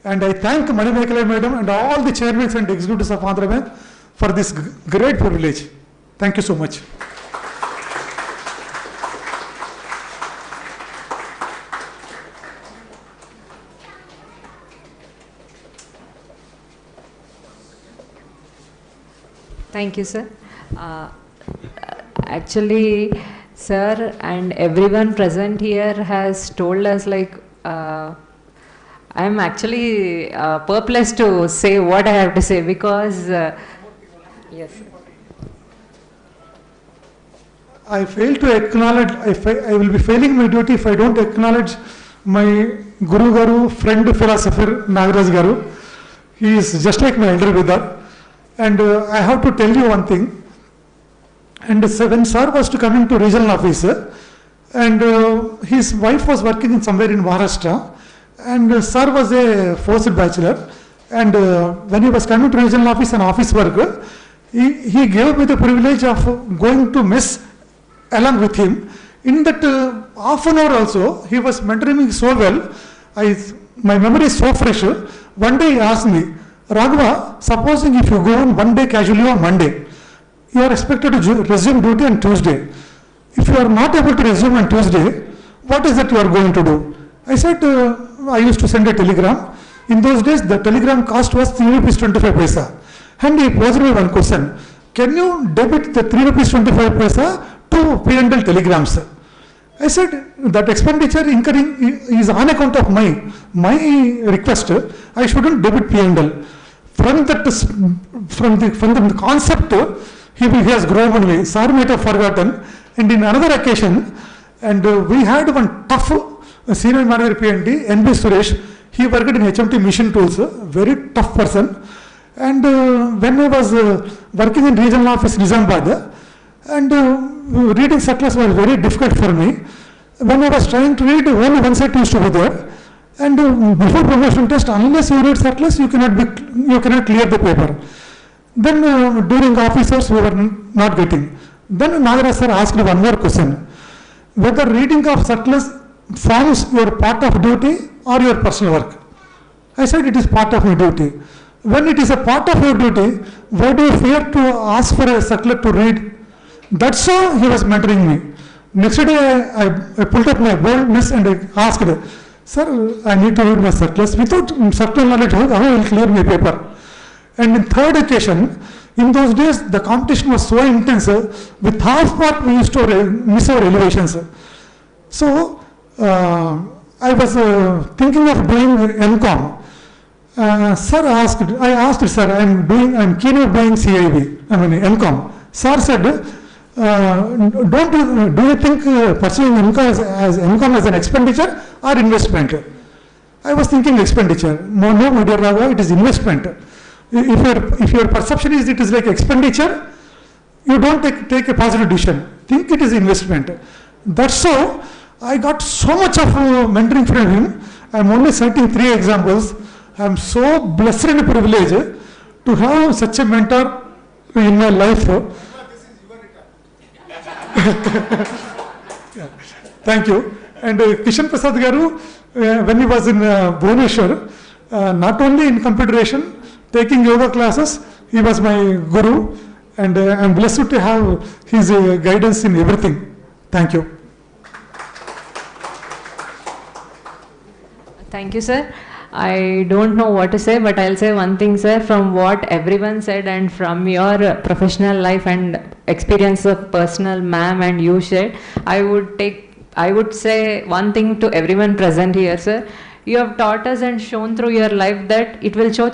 And I thank Mani Mekala Madam and all the chairmen and executives of Andhra Bank for this great privilege. Thank you so much. Thank you, sir. Actually, sir and everyone present here has told us like, I'm actually perplexed to say what I have to say because, yes. I fail to acknowledge, I will be failing my duty if I don't acknowledge my Guru Garu, friend, philosopher, Nagaraj Garu. He is just like my elder brother. And I have to tell you one thing. And when sir was to come into regional office, and his wife was working in somewhere in Maharashtra, and sir was a forced bachelor, and when he was coming to regional office and office work, he gave me the privilege of going to mess along with him. In that half an hour also, he was mentoring me so well. My memory is so fresh. One day he asked me, Raghava, supposing if you go on one day casually on Monday, you are expected to resume duty on Tuesday. If you are not able to resume on Tuesday, what is that you are going to do? I said, I used to send a telegram. In those days, the telegram cost was 3 rupees 25 paisa. And he posed me one question. Can you debit the 3 rupees 25 paisa to P&L telegrams? I said, that expenditure incurring is on account of my request. I shouldn't debit P&L. From the concept, he has grown on me. Sir might have forgotten. And in another occasion, and we had one tough senior manager P&D, NB Suresh. He worked in HMT Mission Tools, very tough person. And when I was working in regional office Nizamabad, and reading circulars was very difficult for me. When I was trying to read, only one side used to be there. And before promotion test, unless you read circulars, you cannot clear the paper. Then during officers, we were not getting. Then Nagaraj sir asked one more question. Whether reading of circulars forms your part of duty or your personal work? I said it is part of my duty. When it is a part of your duty, why do you fear to ask for a circular to read? That's how he was mentoring me. Next day, I pulled up my boldness and I asked, Sir, I need to read my circulars. Without circular knowledge, how I will clear my paper? And in third occasion, in those days, the competition was so intense, with half mark we used to miss our elevations. So, I was thinking of doing MCOM. I asked, sir, I'm keen of doing CIB, MCOM. Sir said, do you think pursuing MCOM as an expenditure or investment? I was thinking expenditure. No, my dear Raghava, it is investment. If your perception is it is like expenditure, you don't take a positive decision. Think it is investment. That's so I got so much of mentoring from him. I'm only citing 3 examples. I'm so blessed and privileged to have such a mentor in my life. Yeah. Thank you. And Kishan Prasad Garu, when he was in Bhubaneswar, not only in computeration, taking yoga classes, he was my guru, and I'm blessed to have his guidance in everything. Thank you. Thank you, sir. I don't know what to say, but I'll say one thing, sir. From what everyone said and from your professional life and experience of personal ma'am and you shared, I would say one thing to everyone present here, sir. You have taught us and shown through your life that it will throw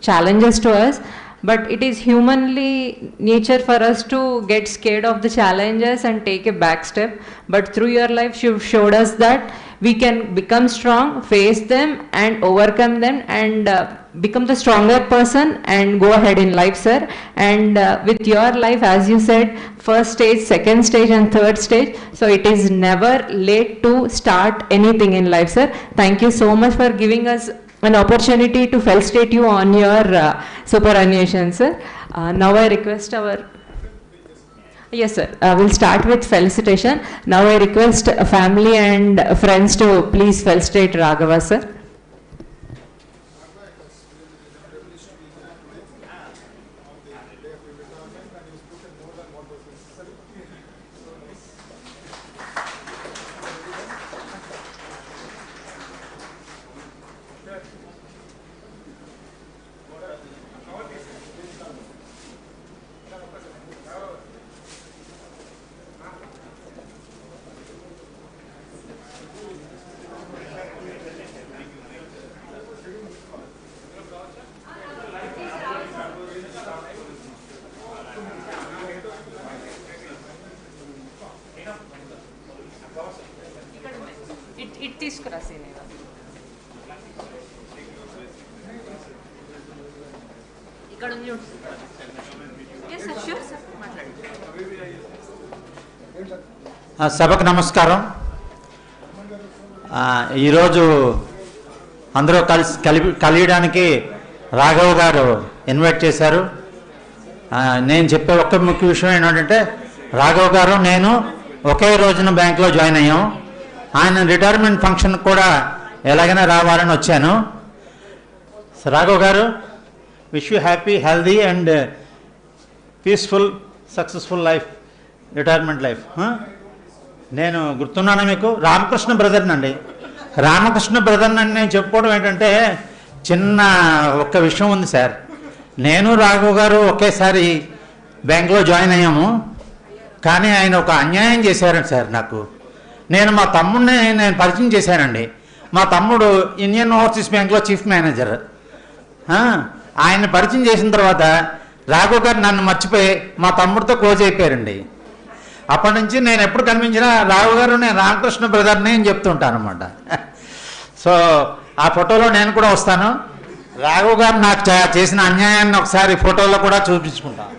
challenges to us, but it is humanly nature for us to get scared of the challenges and take a back step. But through your life, you showed us that we can become strong, face them and overcome them, and become the stronger person and go ahead in life, sir. And with your life, as you said, first stage, second stage and third stage, so it is never late to start anything in life, sir. Thank you so much for giving us an opportunity to felicitate you on your superannuation, sir. Now I request our... Yes, sir. We'll start with felicitation. Now I request family and friends to please felicitate Raghava, sir. సభకు నమస్కారం. ఈరోజు అందరూ కలియడానికి రాఘవ్ గారు invite చేశారు. నేను చెప్పే ఒక్క ముఖ్య విషయం ఏంటంటే, రాఘవ్ గారు నేను ఒకే రోజున బ్యాంక్లో జాయిన్ అయ్యాం. ఆయన రిటైర్మెంట్ ఫంక్షన్ కూడా ఎలాగైనా రావాలని వచ్చాను. రాఘవ్ గారు, wish you happy, healthy and peaceful, successful life, retirement life. నేను గుర్తున్నాను మీకు, రామకృష్ణ బ్రదర్ని అండి. రామకృష్ణ బ్రదర్ని అని నేను చెప్పుకోవడం ఏంటంటే, చిన్న ఒక్క విషయం ఉంది సార్. నేను రాఘవ్ గారు ఒకేసారి బ్యాంక్లో జాయిన్ అయ్యాము. కానీ ఆయన ఒక అన్యాయం చేశారండి సార్ నాకు. మా తమ్ముడిని నేను పరిచయం చేశానండి. మా తమ్ముడు ఇండియన్ ఓవర్సీస్ బ్యాంక్లో చీఫ్ మేనేజర్. ఆయన్ని పరిచయం చేసిన తర్వాత రాఘవ్ గారు నన్ను మర్చిపోయి మా తమ్ముడితో క్లోజ్ అయిపోయారండి. అప్పటి నుంచి నేను ఎప్పుడు కనిపించినా రాఘవ్ గారు నేను రామకృష్ణ బ్రదర్ని అని చెప్తుంటాను అనమాట. సో ఆ ఫోటోలో నేను కూడా వస్తాను. రాఘవ్ గారు నాకు చేసిన అన్యాయాన్ని ఒకసారి ఫోటోలో కూడా చూపించుకుంటాను.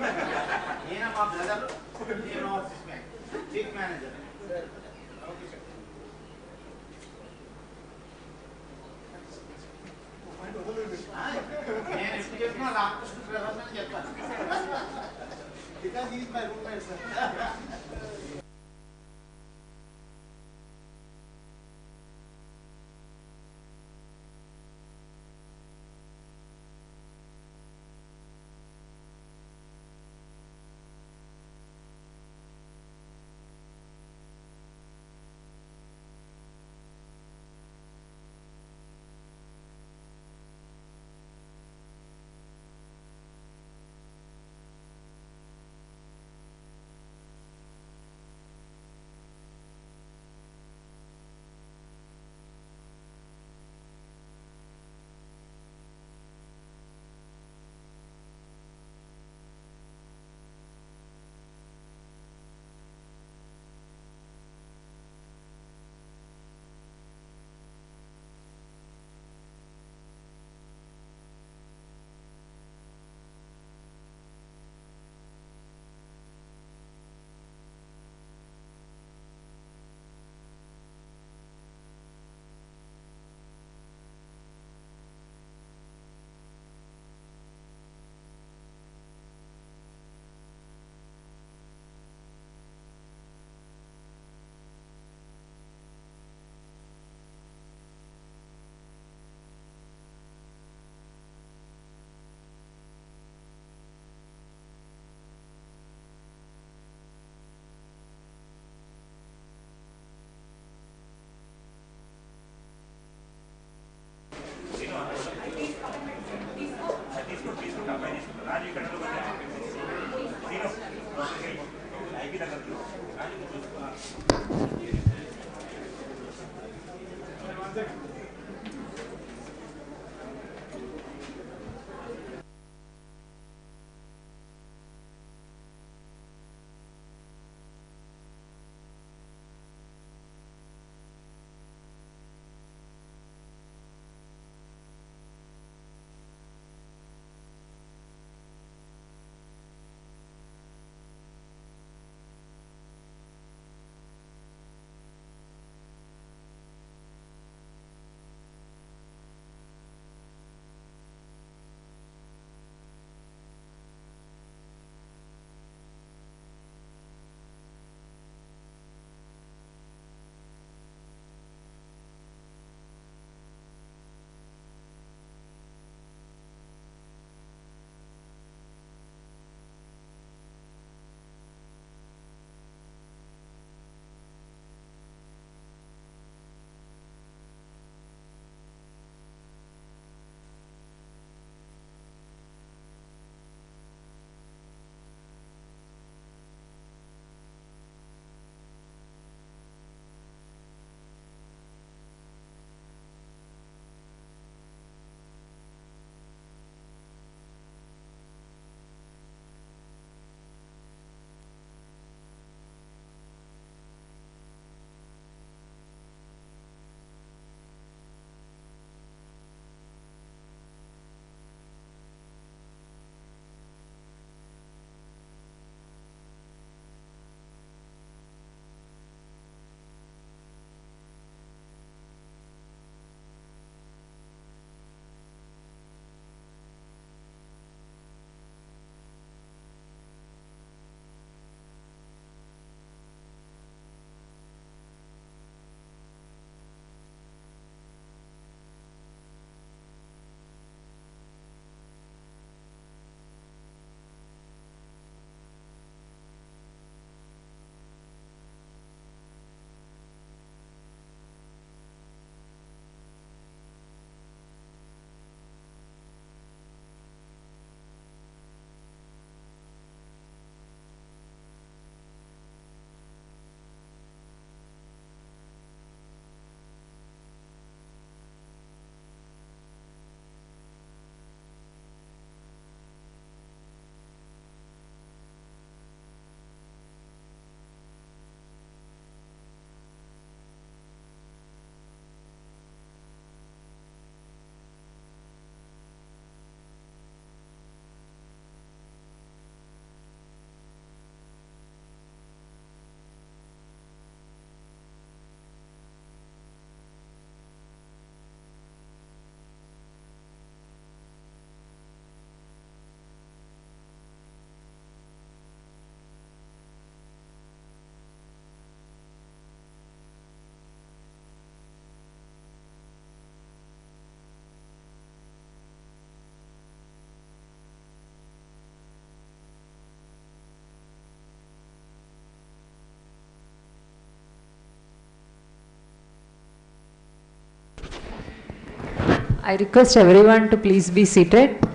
I request everyone to please be seated.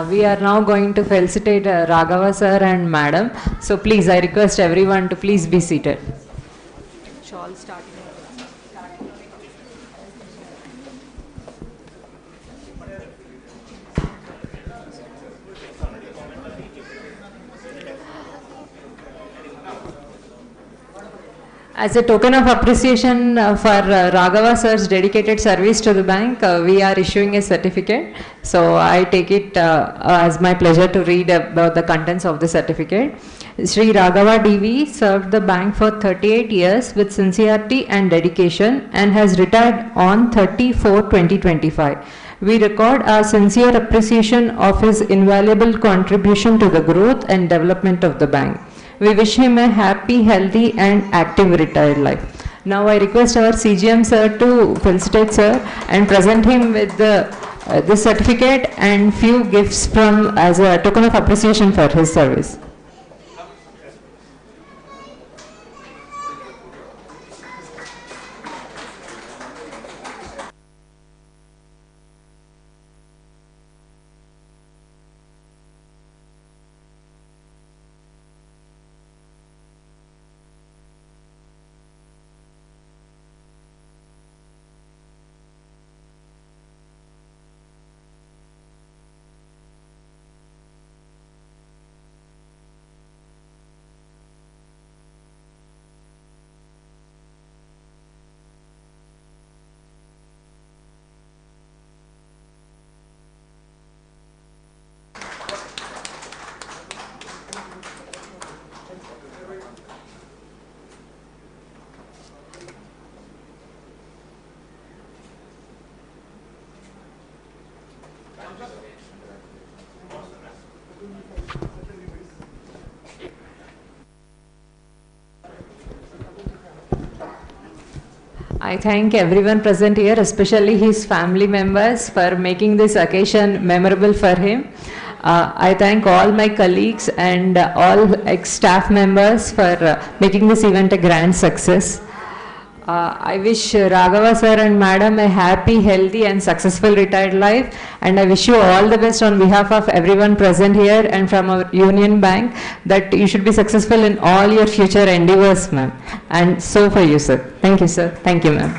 We are now going to felicitate Raghava sir and madam. So please, I request everyone to please be seated. Shawl starting. As a token of appreciation for Raghava sir's dedicated service to the bank, we are issuing a certificate. So I take it as my pleasure to read about the contents of the certificate. Sri Raghava DV served the bank for 38 years with sincerity and dedication and has retired on 30/4/2025. We record our sincere appreciation of his invaluable contribution to the growth and development of the bank. We wish him a happy, healthy and active retired life. Now I request our CGM sir to felicitate sir and present him with the certificate and few gifts from as a token of appreciation for his service. I thank everyone present here, especially his family members, for making this occasion memorable for him. I thank all my colleagues and all ex-staff members for making this event a grand success. I wish Raghava sir and madam a happy, healthy and successful retired life, and I wish you all the best on behalf of everyone present here and from our Union Bank, that you should be successful in all your future endeavors, ma'am. And so for you, sir. Thank you, sir. Thank you, ma'am.